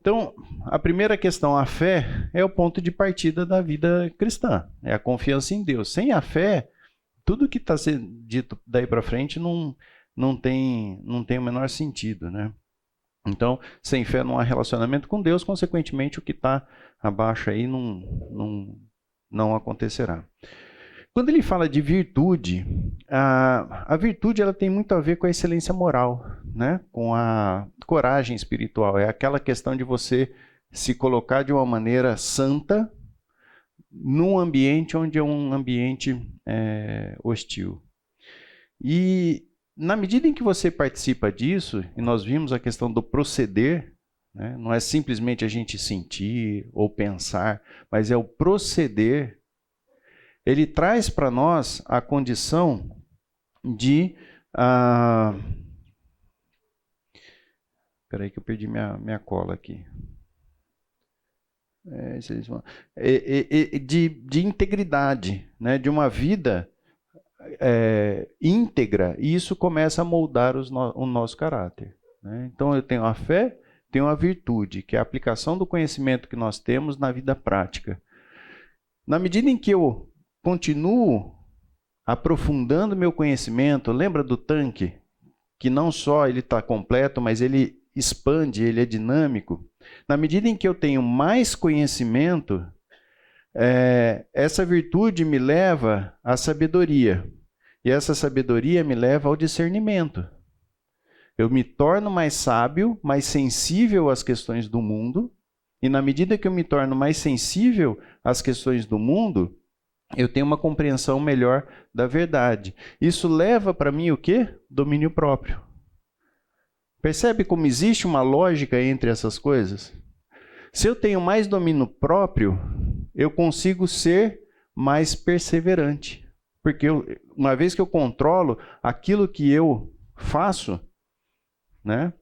Então, a primeira questão, a fé, é o ponto de partida da vida cristã. É a confiança em Deus. Sem a fé, tudo que está sendo dito daí para frente não tem o menor sentido, né? Então, sem fé não há relacionamento com Deus, consequentemente o que está abaixo aí não acontecerá. Quando ele fala de virtude, a virtude ela tem muito a ver com a excelência moral, né? Com a coragem espiritual. É aquela questão de você se colocar de uma maneira santa num ambiente onde é um ambiente hostil. E na medida em que você participa disso, e nós vimos a questão do proceder, né? Não é simplesmente a gente sentir ou pensar, mas é o proceder. Ele traz para nós a condição de... Espera aí que eu perdi minha cola aqui. De integridade, né? De uma vida íntegra, e isso começa a moldar o nosso caráter. Né? Então eu tenho a fé, tem uma virtude, que é a aplicação do conhecimento que nós temos na vida prática. Na medida em que eu continuo aprofundando meu conhecimento, lembra do tanque? Que não só ele está completo, mas ele expande, ele é dinâmico. Na medida em que eu tenho mais conhecimento, essa virtude me leva à sabedoria. E essa sabedoria me leva ao discernimento. Eu me torno mais sábio, mais sensível às questões do mundo. E na medida que eu me torno mais sensível às questões do mundo, eu tenho uma compreensão melhor da verdade. Isso leva para mim o quê? Domínio próprio. Percebe como existe uma lógica entre essas coisas? Se eu tenho mais domínio próprio, eu consigo ser mais perseverante. Porque uma vez que eu controlo aquilo que eu faço, né,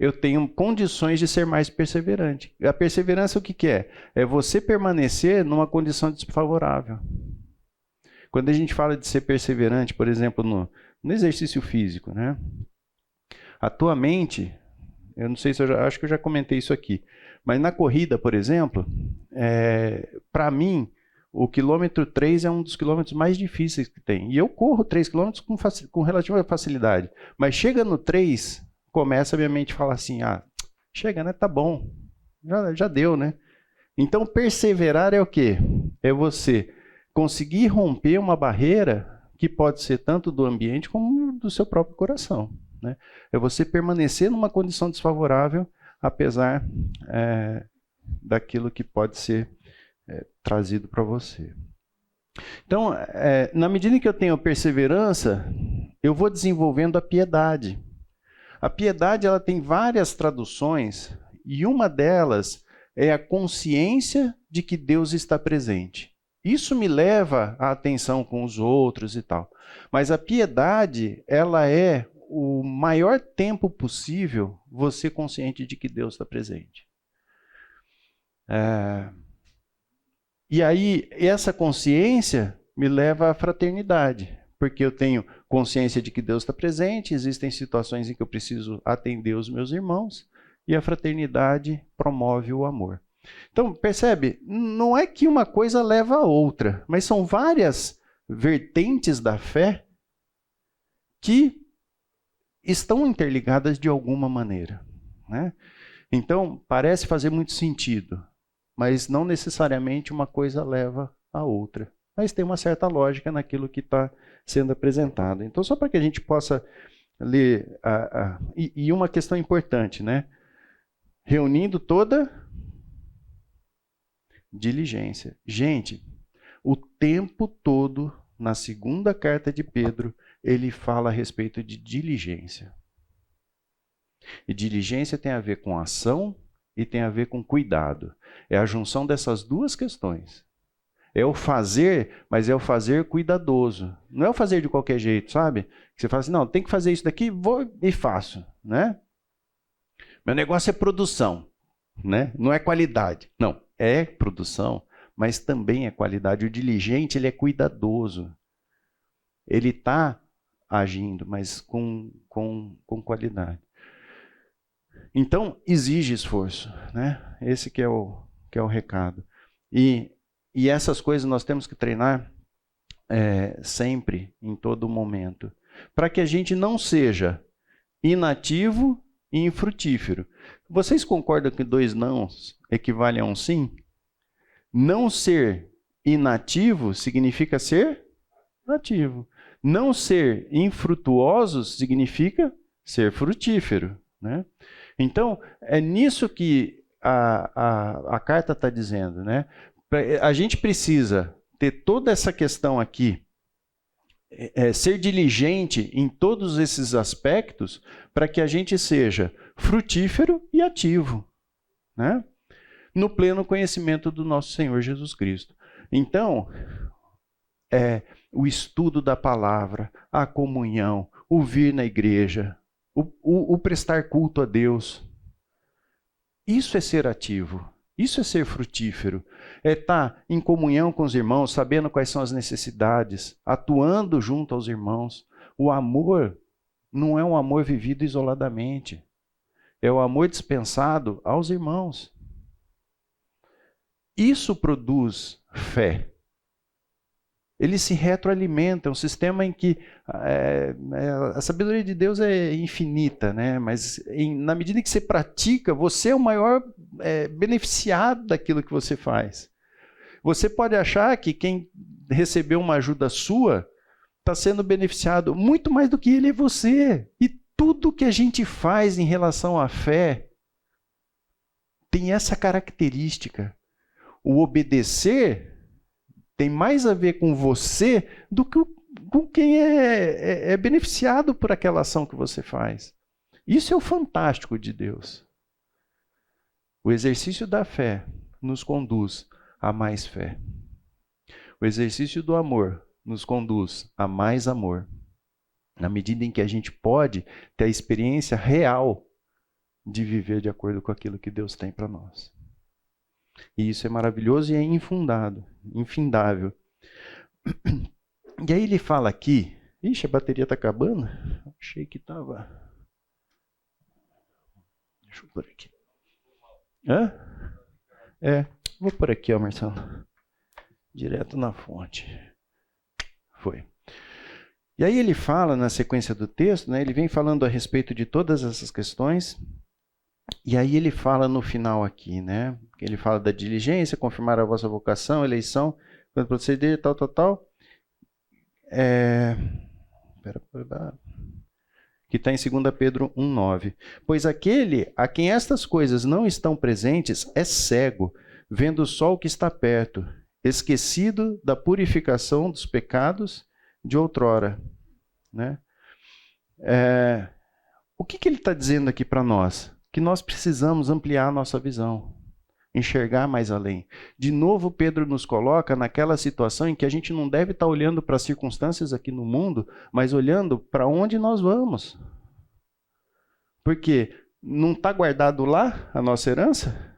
eu tenho condições de ser mais perseverante. A perseverança o que é? É você permanecer numa condição desfavorável. Quando a gente fala de ser perseverante, por exemplo, no exercício físico, né? A tua mente, eu não sei se acho que eu já comentei isso aqui, mas na corrida, por exemplo, para mim, o quilômetro 3 é um dos quilômetros mais difíceis que tem. E eu corro 3 quilômetros com relativa facilidade. Mas chega no 3, começa a minha mente a falar assim, chega, né? Tá bom. Já deu, né? Então, perseverar é o quê? É você conseguir romper uma barreira que pode ser tanto do ambiente como do seu próprio coração, né? É você permanecer numa condição desfavorável, apesar daquilo que pode ser trazido para você. Então, na medida em que eu tenho perseverança, eu vou desenvolvendo a piedade. A piedade ela tem várias traduções e uma delas é a consciência de que Deus está presente. Isso me leva à atenção com os outros e tal. Mas a piedade, ela é o maior tempo possível você consciente de que Deus está presente. E aí, essa consciência me leva à fraternidade, porque eu tenho consciência de que Deus está presente, existem situações em que eu preciso atender os meus irmãos, e a fraternidade promove o amor. Então, percebe? Não é que uma coisa leva a outra, mas são várias vertentes da fé que estão interligadas de alguma maneira, né? Então, parece fazer muito sentido, mas não necessariamente uma coisa leva a outra. Mas tem uma certa lógica naquilo que está sendo apresentado. Então, só para que a gente possa ler... E uma questão importante, né? Reunindo toda diligência. Gente, o tempo todo, na segunda carta de Pedro, ele fala a respeito de diligência. E diligência tem a ver com ação e tem a ver com cuidado. É a junção dessas duas questões. É o fazer, mas é o fazer cuidadoso. Não é o fazer de qualquer jeito, sabe? Que você fala assim, não, tem que fazer isso daqui, vou e faço, né? Meu negócio é produção, né? Não é qualidade. Não, é produção, mas também é qualidade. O diligente, ele é cuidadoso. Ele está agindo, mas com qualidade. Então, exige esforço, né? Esse que é o recado. E essas coisas nós temos que treinar sempre, em todo momento, para que a gente não seja inativo e infrutífero. Vocês concordam que 2 nãos equivale a um sim? Não ser inativo significa ser ativo. Não ser infrutuoso significa ser frutífero, né? Então, é nisso que a carta está dizendo, né? A gente precisa ter toda essa questão aqui, ser diligente em todos esses aspectos, para que a gente seja frutífero e ativo, né? No pleno conhecimento do nosso Senhor Jesus Cristo. Então, o estudo da palavra, a comunhão, o vir na igreja, o prestar culto a Deus, isso é ser ativo, isso é ser frutífero, é estar em comunhão com os irmãos, sabendo quais são as necessidades, atuando junto aos irmãos. O amor não é um amor vivido isoladamente, é o amor dispensado aos irmãos. Isso produz fé. Ele se retroalimenta, é um sistema em que a sabedoria de Deus é infinita, né? Mas na medida em que você pratica, você é o maior beneficiado daquilo que você faz. Você pode achar que quem recebeu uma ajuda sua está sendo beneficiado muito mais do que ele é você. E tudo que a gente faz em relação à fé tem essa característica. O obedecer tem mais a ver com você do que com quem é beneficiado por aquela ação que você faz. Isso é o fantástico de Deus. O exercício da fé nos conduz a mais fé. O exercício do amor nos conduz a mais amor. Na medida em que a gente pode ter a experiência real de viver de acordo com aquilo que Deus tem para nós. E isso é maravilhoso e é infindável. E aí ele fala aqui, ixi, a bateria está acabando? Achei que estava. Deixa eu pôr aqui. Hã? Vou por aqui, ó, Marcelo. Direto na fonte. Foi. E aí ele fala na sequência do texto, né, ele vem falando a respeito de todas essas questões. E aí ele fala no final aqui, né? Ele fala da diligência, confirmar a vossa vocação, eleição, quando proceder, tal. Que está em 2 Pedro 1,9. Pois aquele a quem estas coisas não estão presentes é cego, vendo só o que está perto, esquecido da purificação dos pecados de outrora. Né? O que ele está dizendo aqui para nós? Que nós precisamos ampliar a nossa visão, enxergar mais além. De novo, Pedro nos coloca naquela situação em que a gente não deve estar olhando para as circunstâncias aqui no mundo, mas olhando para onde nós vamos. Porque não está guardado lá a nossa herança?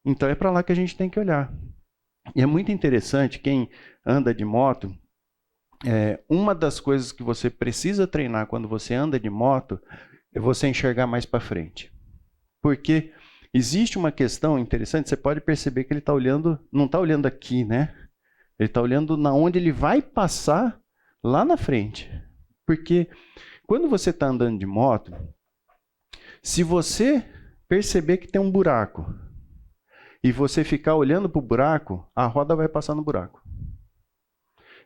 Então é para lá que a gente tem que olhar. E é muito interessante, quem anda de moto, uma das coisas que você precisa treinar quando você anda de moto é você enxergar mais para frente. Porque existe uma questão interessante, você pode perceber que ele está olhando, não está olhando aqui, né? Ele está olhando na onde ele vai passar lá na frente. Porque quando você está andando de moto, se você perceber que tem um buraco e você ficar olhando para o buraco, a roda vai passar no buraco.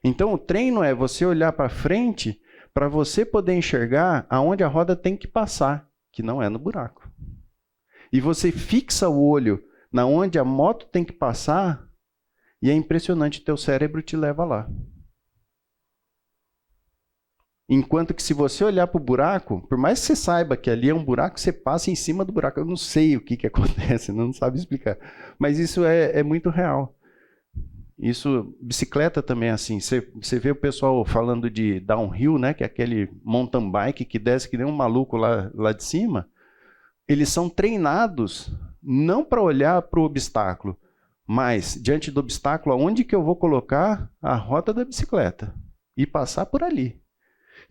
Então o treino é você olhar para frente para você poder enxergar aonde a roda tem que passar, que não é no buraco. E você fixa o olho na onde a moto tem que passar e é impressionante, teu cérebro te leva lá. Enquanto que se você olhar para o buraco, por mais que você saiba que ali é um buraco, você passa em cima do buraco. Eu não sei o que acontece, não sabe explicar. Mas isso é muito real. Isso, bicicleta também é assim. Você vê o pessoal falando de downhill, né, que é aquele mountain bike que desce que nem um maluco lá de cima. Eles são treinados não para olhar para o obstáculo, mas diante do obstáculo, aonde que eu vou colocar a roda da bicicleta e passar por ali.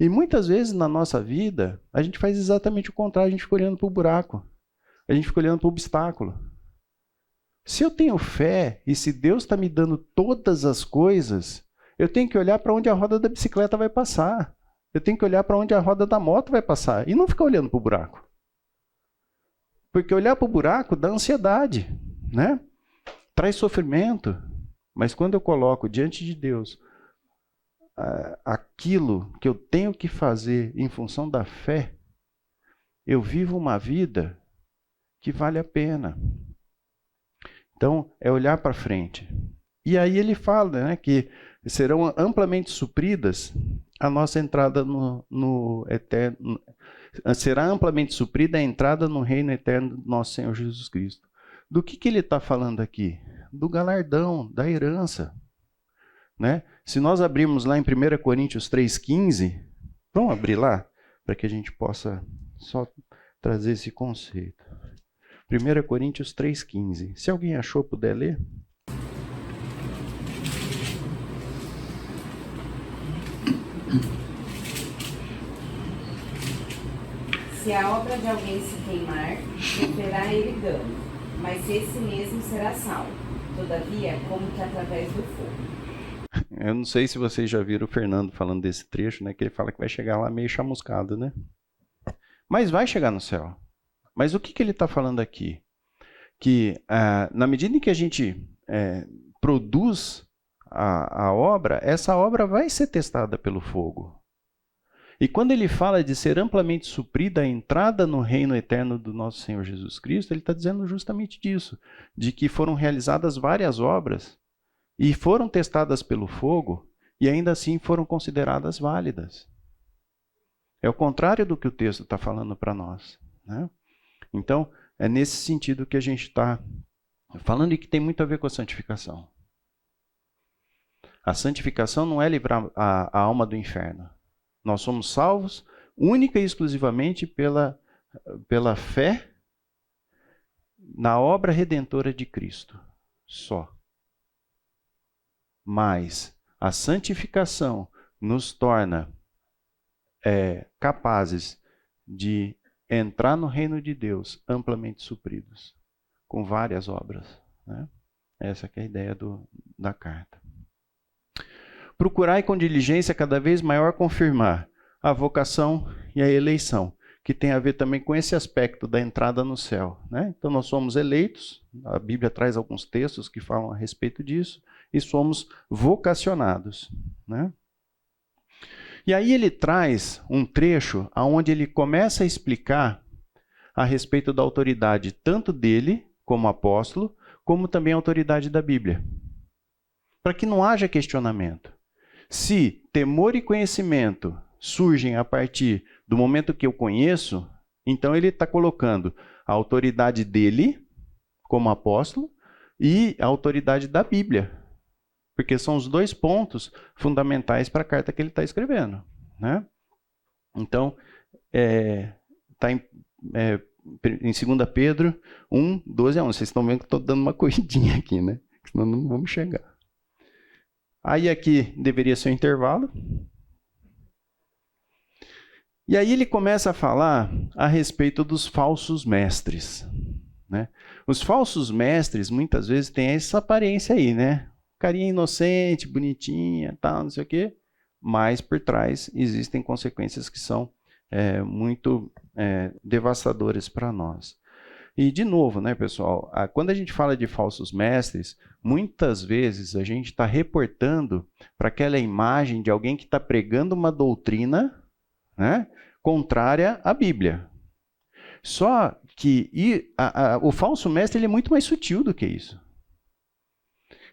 E muitas vezes na nossa vida, a gente faz exatamente o contrário, a gente fica olhando para o buraco, a gente fica olhando para o obstáculo. Se eu tenho fé e se Deus está me dando todas as coisas, eu tenho que olhar para onde a roda da bicicleta vai passar. Eu tenho que olhar para onde a roda da moto vai passar e não ficar olhando para o buraco. Porque olhar para o buraco dá ansiedade, né? Traz sofrimento. Mas quando eu coloco diante de Deus aquilo que eu tenho que fazer em função da fé, eu vivo uma vida que vale a pena. Então, é olhar para frente. E aí ele fala, né, que serão amplamente supridas a nossa entrada no eterno. Será amplamente suprida a entrada no reino eterno do nosso Senhor Jesus Cristo. Do que ele está falando aqui? Do galardão, da herança. Né? Se nós abrirmos lá em 1 Coríntios 3,15, vamos abrir lá, para que a gente possa só trazer esse conceito. 1 Coríntios 3,15. Se alguém achou, puder ler. Se a obra de alguém se queimar, sofrerá ele dano, mas esse mesmo será salvo, todavia, como que através do fogo. Eu não sei se vocês já viram o Fernando falando desse trecho, né? Que ele fala que vai chegar lá meio chamuscado, né? Mas vai chegar no céu. Mas o que ele está falando aqui? Que na medida em que a gente produz a obra, essa obra vai ser testada pelo fogo. E quando ele fala de ser amplamente suprida a entrada no reino eterno do nosso Senhor Jesus Cristo, ele está dizendo justamente disso, de que foram realizadas várias obras e foram testadas pelo fogo e ainda assim foram consideradas válidas. É o contrário do que o texto está falando para nós, né? Então, é nesse sentido que a gente está falando e que tem muito a ver com a santificação. A santificação não é livrar a alma do inferno. Nós somos salvos única e exclusivamente pela fé na obra redentora de Cristo. Só. Mas a santificação nos torna capazes de entrar no reino de Deus amplamente supridos, com várias obras, né? Essa que é a ideia da carta. Procurai com diligência cada vez maior confirmar a vocação e a eleição, que tem a ver também com esse aspecto da entrada no céu, né? Então nós somos eleitos, a Bíblia traz alguns textos que falam a respeito disso, e somos vocacionados, né? E aí ele traz um trecho onde ele começa a explicar a respeito da autoridade tanto dele, como apóstolo, como também a autoridade da Bíblia. Para que não haja questionamento. Se temor e conhecimento surgem a partir do momento que eu conheço, então ele está colocando a autoridade dele, como apóstolo, e a autoridade da Bíblia. Porque são os dois pontos fundamentais para a carta que ele está escrevendo, né? Então, está em 2 Pedro 1, 12 a 11. Vocês estão vendo que eu estou dando uma corridinha aqui, né? Senão não vamos chegar. Aí aqui deveria ser um intervalo. E aí ele começa a falar a respeito dos falsos mestres, né? Os falsos mestres muitas vezes têm essa aparência aí, né? Carinha inocente, bonitinha, tal, não sei o quê. Mas por trás existem consequências que são muito devastadoras para nós. E de novo, né, pessoal, quando a gente fala de falsos mestres, muitas vezes a gente está reportando para aquela imagem de alguém que está pregando uma doutrina, né, contrária à Bíblia. Só que o falso mestre ele é muito mais sutil do que isso.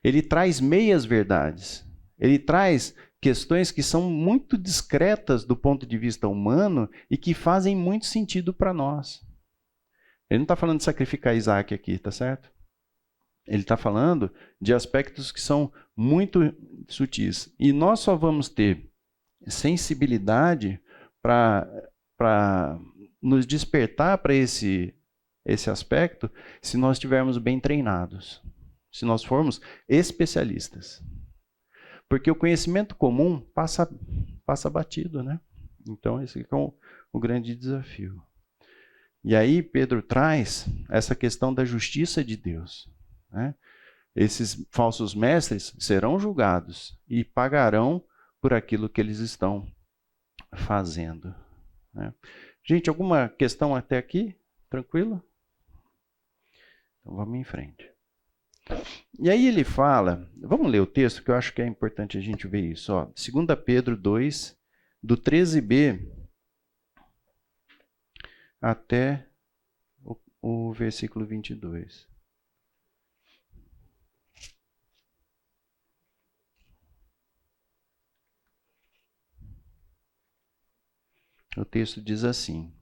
Ele traz meias verdades. Ele traz questões que são muito discretas do ponto de vista humano e que fazem muito sentido para nós. Ele não está falando de sacrificar Isaac aqui, tá certo? Ele está falando de aspectos que são muito sutis. E nós só vamos ter sensibilidade para nos despertar para esse aspecto se nós estivermos bem treinados. Se nós formos especialistas. Porque o conhecimento comum passa batido, né? Então, esse aqui é o grande desafio. E aí, Pedro traz essa questão da justiça de Deus, né? Esses falsos mestres serão julgados e pagarão por aquilo que eles estão fazendo, né? Gente, alguma questão até aqui? Tranquilo? Então, vamos em frente. E aí ele fala, vamos ler o texto que eu acho que é importante a gente ver isso. 2 Pedro 2, do 13b até o versículo 22. O texto diz assim: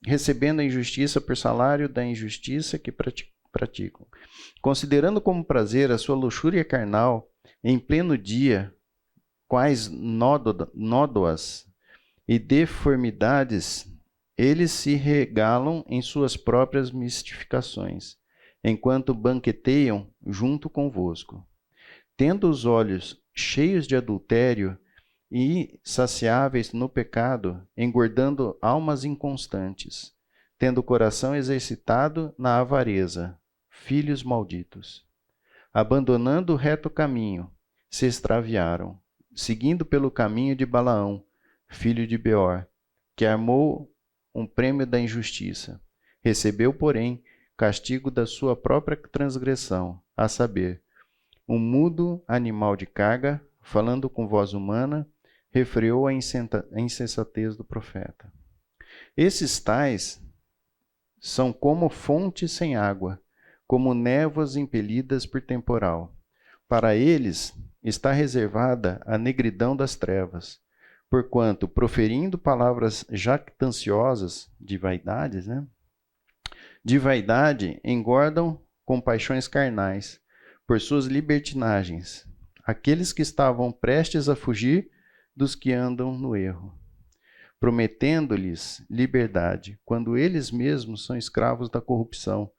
recebendo a injustiça por salário da injustiça que praticam, considerando como prazer a sua luxúria carnal em pleno dia, quais nódoas e deformidades, eles se regalam em suas próprias mistificações, enquanto banqueteiam junto convosco, tendo os olhos cheios de adultério e saciáveis no pecado, engordando almas inconstantes, tendo o coração exercitado na avareza, filhos malditos. Abandonando o reto caminho, se extraviaram, seguindo pelo caminho de Balaão, filho de Beor, que armou um prêmio da injustiça. Recebeu, porém, castigo da sua própria transgressão, a saber, um mudo animal de carga, falando com voz humana, refreou a insensatez do profeta. Esses tais são como fontes sem água, como névoas impelidas por temporal. Para eles está reservada a negridão das trevas, porquanto, proferindo palavras jactanciosas de vaidades, de vaidade engordam com paixões carnais, por suas libertinagens, aqueles que estavam prestes a fugir dos que andam no erro, prometendo-lhes liberdade, quando eles mesmos são escravos da corrupção,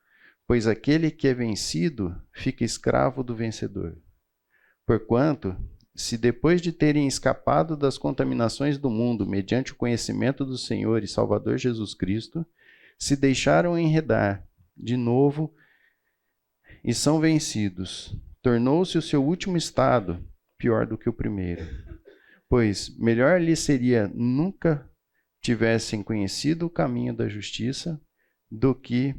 pois aquele que é vencido fica escravo do vencedor. Porquanto, se depois de terem escapado das contaminações do mundo mediante o conhecimento do Senhor e Salvador Jesus Cristo, se deixaram enredar de novo e são vencidos, tornou-se o seu último estado pior do que o primeiro. Pois melhor lhes seria nunca tivessem conhecido o caminho da justiça, do que,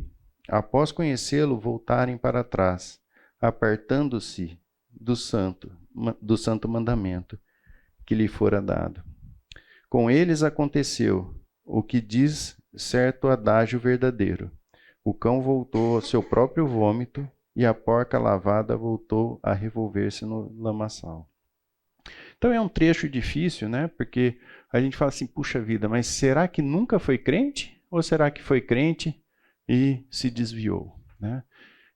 após conhecê-lo, voltarem para trás, apartando-se do santo mandamento que lhe fora dado. Com eles aconteceu o que diz certo adágio verdadeiro: o cão voltou ao seu próprio vômito, e a porca lavada voltou a revolver-se no lamaçal. Então é um trecho difícil, porque a gente fala assim, puxa vida, mas será que nunca foi crente? Ou será que foi crente e se desviou?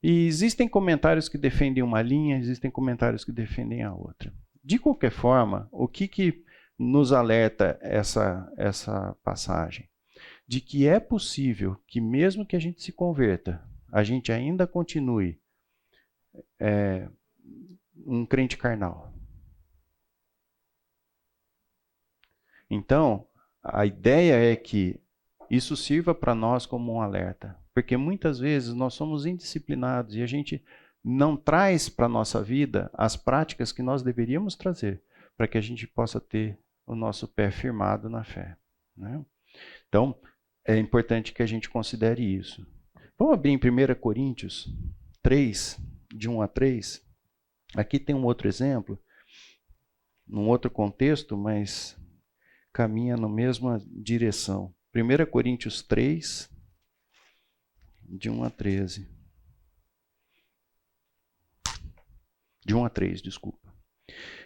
E existem comentários que defendem uma linha, existem comentários que defendem a outra. De qualquer forma, o que nos alerta essa passagem? De que é possível que mesmo que a gente se converta, a gente ainda continue um crente carnal. Então, a ideia é que isso sirva para nós como um alerta, porque muitas vezes nós somos indisciplinados e a gente não traz para a nossa vida as práticas que nós deveríamos trazer para que a gente possa ter o nosso pé firmado na fé. Então, é importante que a gente considere isso. Vamos abrir em 1 Coríntios 3, de 1 a 3. Aqui tem um outro exemplo, num outro contexto, mas caminha na mesma direção. 1 Coríntios 3, de 1 a 13. De 1 a 3, desculpa.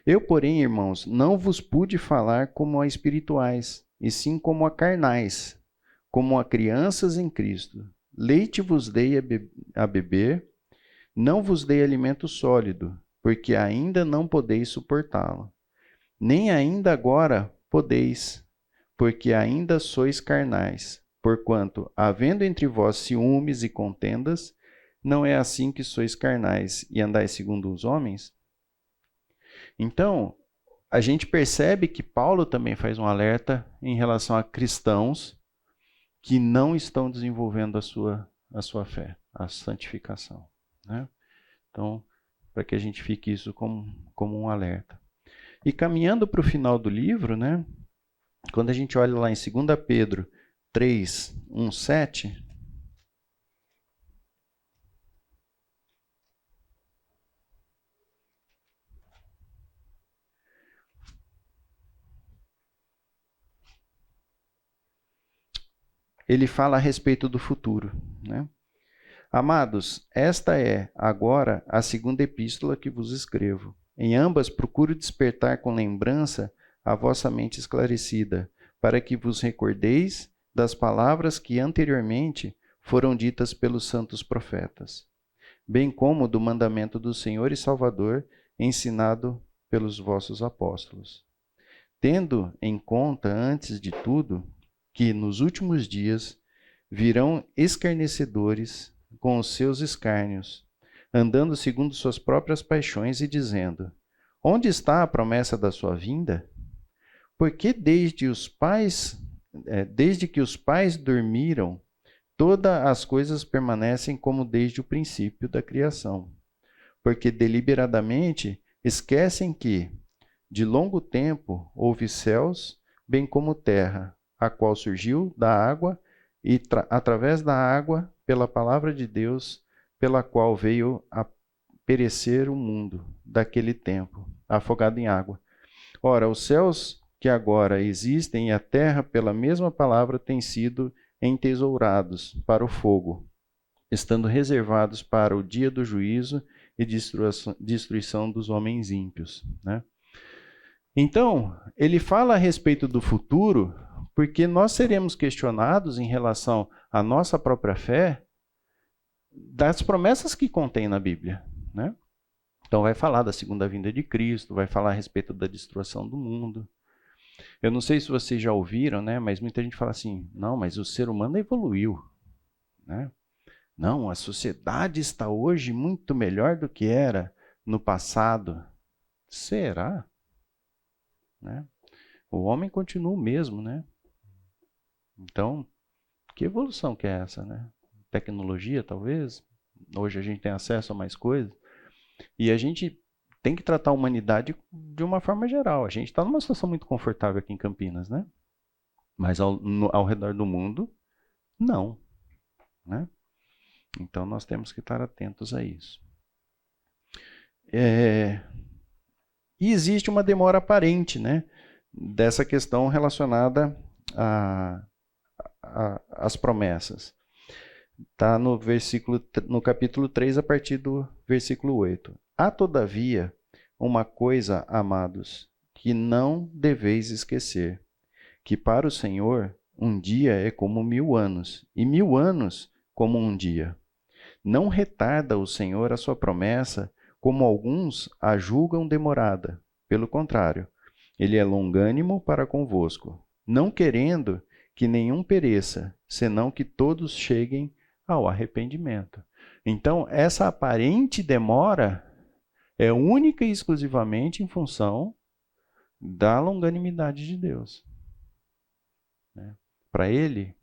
Eu, porém, irmãos, não vos pude falar como a espirituais, e sim como a carnais, como a crianças em Cristo. Leite vos dei a beber, não vos dei alimento sólido, porque ainda não podeis suportá-lo. Nem ainda agora podeis, porque ainda sois carnais. Porquanto, havendo entre vós ciúmes e contendas, não é assim que sois carnais e andais segundo os homens? Então, a gente percebe que Paulo também faz um alerta em relação a cristãos que não estão desenvolvendo a sua fé, a santificação. Então, para que a gente fique isso como um alerta. E caminhando para o final do livro, quando a gente olha lá em 2 Pedro 3, 1, 7, ele fala a respeito do futuro. Amados, esta é agora a segunda epístola que vos escrevo. Em ambas procuro despertar com lembrança a vossa mente esclarecida, para que vos recordeis das palavras que anteriormente foram ditas pelos santos profetas, bem como do mandamento do Senhor e Salvador ensinado pelos vossos apóstolos. Tendo em conta, antes de tudo, que nos últimos dias virão escarnecedores com os seus escárnios, andando segundo suas próprias paixões e dizendo: Onde está a promessa da sua vinda? Porque desde que os pais dormiram, todas as coisas permanecem como desde o princípio da criação. Porque deliberadamente esquecem que, de longo tempo, houve céus, bem como terra, a qual surgiu da água e, através da água, pela palavra de Deus, pela qual veio a perecer o mundo daquele tempo, afogado em água. Ora, os céus que agora existem e a terra, pela mesma palavra, têm sido entesourados para o fogo, estando reservados para o dia do juízo e destruição dos homens ímpios, né? Então, ele fala a respeito do futuro, porque nós seremos questionados em relação à nossa própria fé das promessas que contém na Bíblia, né? Então vai falar da segunda vinda de Cristo, vai falar a respeito da destruição do mundo. Eu não sei se vocês já ouviram, né? Mas muita gente fala assim, não, mas o ser humano evoluiu, né? Não, a sociedade está hoje muito melhor do que era no passado. Será? Né? O homem continua o mesmo, né? Então, que evolução que é essa, né? Tecnologia, talvez. Hoje a gente tem acesso a mais coisas. E a gente tem que tratar a humanidade de uma forma geral. A gente está numa situação muito confortável aqui em Campinas, né? Mas ao redor do mundo, não, né? Então nós temos que estar atentos a isso. E existe uma demora aparente, né, dessa questão relacionada às promessas. Está no capítulo 3, a partir do versículo 8. Há, todavia, uma coisa, amados, que não deveis esquecer, que para o Senhor um dia é como 1000 anos, e 1000 anos como um dia. Não retarda o Senhor a sua promessa, como alguns a julgam demorada. Pelo contrário, ele é longânimo para convosco, não querendo que nenhum pereça, senão que todos cheguem ao arrependimento. Então, essa aparente demora é única e exclusivamente em função da longanimidade de Deus. Para ele,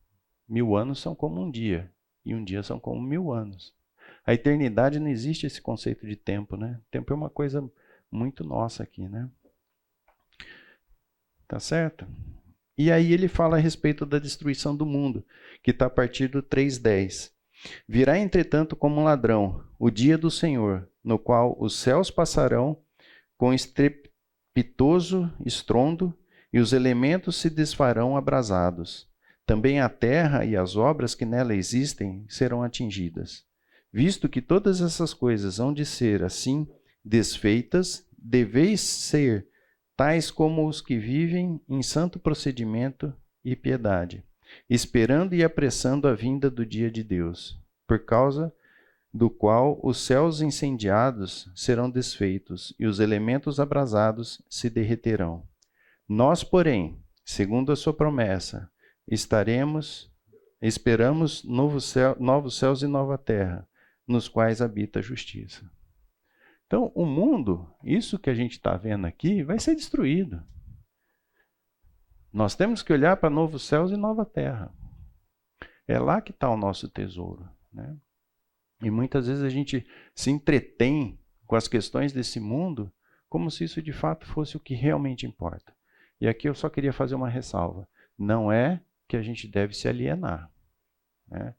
1000 anos são como um dia, e um dia são como 1000 anos. A eternidade, não existe esse conceito de tempo, né? Tempo é uma coisa muito nossa aqui, né? Tá certo? E aí ele fala a respeito da destruição do mundo, que está a partir do 3:10. Virá, entretanto, como um ladrão o dia do Senhor, no qual os céus passarão com estrepitoso estrondo e os elementos se desfarão abrasados. Também a terra e as obras que nela existem serão atingidas. Visto que todas essas coisas hão de ser assim desfeitas, deveis ser tais como os que vivem em santo procedimento e piedade, esperando e apressando a vinda do dia de Deus, por causa do qual os céus incendiados serão desfeitos e os elementos abrasados se derreterão. Nós, porém, segundo a sua promessa, esperamos novos céus e nova terra, nos quais habita a justiça. Então, o mundo, isso que a gente está vendo aqui, vai ser destruído. Nós temos que olhar para novos céus e nova terra. É lá que está o nosso tesouro, né? E muitas vezes a gente se entretém com as questões desse mundo como se isso de fato fosse o que realmente importa. E aqui eu só queria fazer uma ressalva. Não é que a gente deve se alienar, né?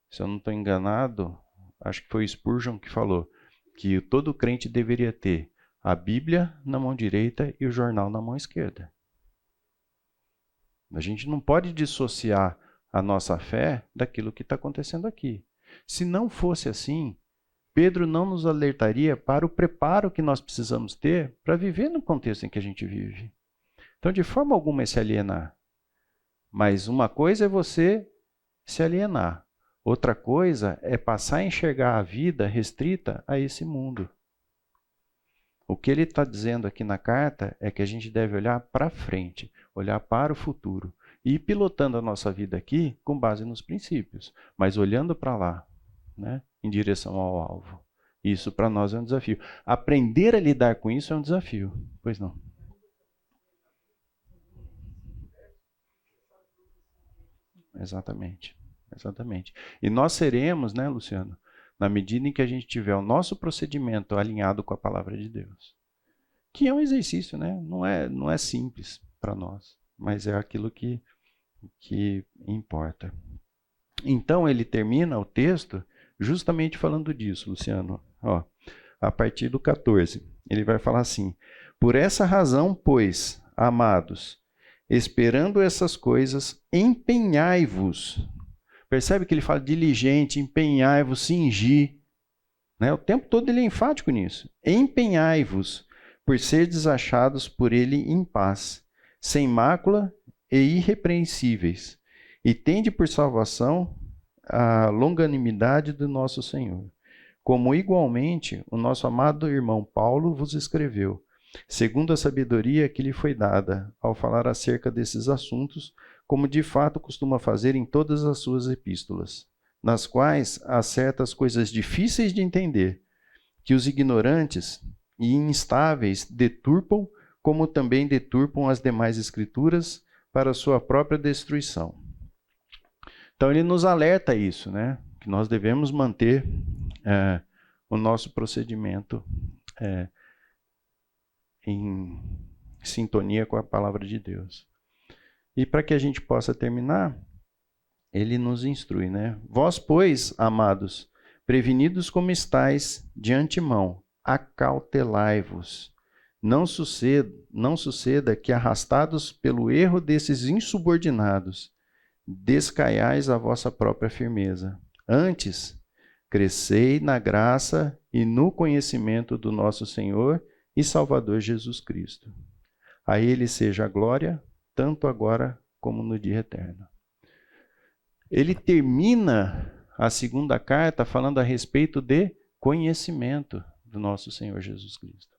Se eu não estou enganado, acho que foi Spurgeon que falou que todo crente deveria ter a Bíblia na mão direita e o jornal na mão esquerda. A gente não pode dissociar a nossa fé daquilo que está acontecendo aqui. Se não fosse assim, Pedro não nos alertaria para o preparo que nós precisamos ter para viver no contexto em que a gente vive. Então, de forma alguma é se alienar. Mas uma coisa é você se alienar. Outra coisa é passar a enxergar a vida restrita a esse mundo. O que ele está dizendo aqui na carta é que a gente deve olhar para frente, olhar para o futuro e ir pilotando a nossa vida aqui com base nos princípios, mas olhando para lá, né, em direção ao alvo. Isso para nós é um desafio. Aprender a lidar com isso é um desafio. Pois não. Exatamente. Exatamente. E nós seremos, né, Luciano, na medida em que a gente tiver o nosso procedimento alinhado com a palavra de Deus. Que é um exercício, né? Não é simples para nós, mas é aquilo que importa. Então ele termina o texto justamente falando disso, Luciano. Ó, a partir do 14, ele vai falar assim: por essa razão, pois, amados, esperando essas coisas, empenhai-vos. Percebe que ele fala diligente, empenhai-vos, cingir. Né? O tempo todo ele é enfático nisso. Empenhai-vos, por serdes achados por ele em paz, sem mácula e irrepreensíveis, e tende por salvação a longanimidade do nosso Senhor. Como igualmente o nosso amado irmão Paulo vos escreveu, segundo a sabedoria que lhe foi dada, ao falar acerca desses assuntos, como de fato costuma fazer em todas as suas epístolas, nas quais há certas coisas difíceis de entender, que os ignorantes e instáveis deturpam, como também deturpam as demais escrituras para sua própria destruição. Então ele nos alerta a isso, né? Que nós devemos manter o nosso procedimento em sintonia com a palavra de Deus. E para que a gente possa terminar, ele nos instrui, né? Vós, pois, amados, prevenidos como estáis de antemão, acautelai-vos. Não suceda que, arrastados pelo erro desses insubordinados, descaiais a vossa própria firmeza. Antes, crescei na graça e no conhecimento do nosso Senhor e Salvador Jesus Cristo. A Ele seja a glória, tanto agora como no dia eterno. Ele termina a segunda carta falando a respeito de conhecimento do nosso Senhor Jesus Cristo.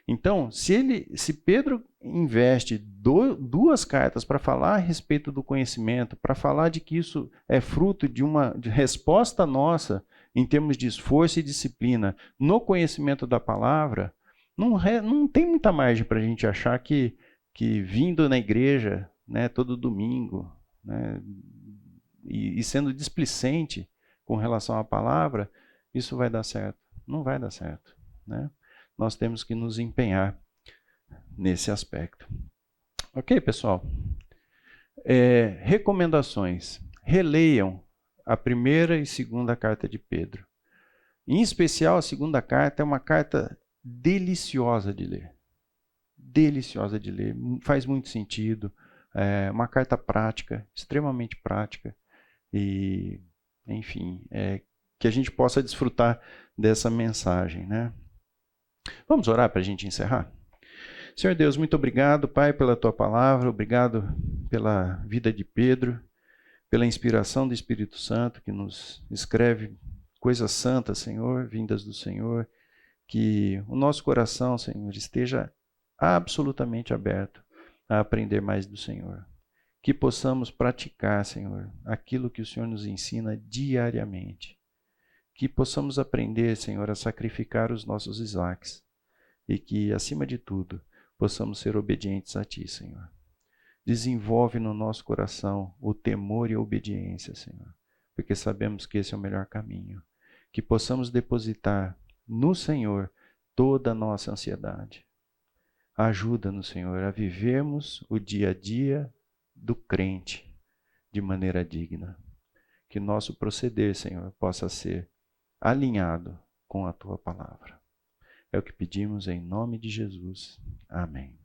Então, se Pedro investe duas cartas para falar a respeito do conhecimento, para falar de que isso é fruto de uma resposta nossa em termos de esforço e disciplina no conhecimento da palavra, não tem muita margem para a gente achar que vindo na igreja, né, todo domingo, né, e sendo displicente com relação à palavra, isso vai dar certo. Não vai dar certo, né? Nós temos que nos empenhar nesse aspecto. Ok, pessoal? Recomendações. Releiam a primeira e segunda carta de Pedro. Em especial, a segunda carta é uma carta deliciosa de ler. Deliciosa de ler. Faz muito sentido. É uma carta prática, extremamente prática. E, enfim, que a gente possa desfrutar dessa mensagem, né? Vamos orar para a gente encerrar? Senhor Deus, muito obrigado, Pai, pela Tua palavra, obrigado pela vida de Pedro, pela inspiração do Espírito Santo que nos escreve coisas santas, Senhor, vindas do Senhor, que o nosso coração, Senhor, esteja absolutamente aberto a aprender mais do Senhor. Que possamos praticar, Senhor, aquilo que o Senhor nos ensina diariamente. Que possamos aprender, Senhor, a sacrificar os nossos Isaques. E que, acima de tudo, possamos ser obedientes a Ti, Senhor. Desenvolve no nosso coração o temor e a obediência, Senhor. Porque sabemos que esse é o melhor caminho. Que possamos depositar no Senhor toda a nossa ansiedade. Ajuda-nos, Senhor, a vivermos o dia a dia do crente de maneira digna. Que nosso proceder, Senhor, possa ser alinhado com a Tua palavra. É o que pedimos em nome de Jesus. Amém.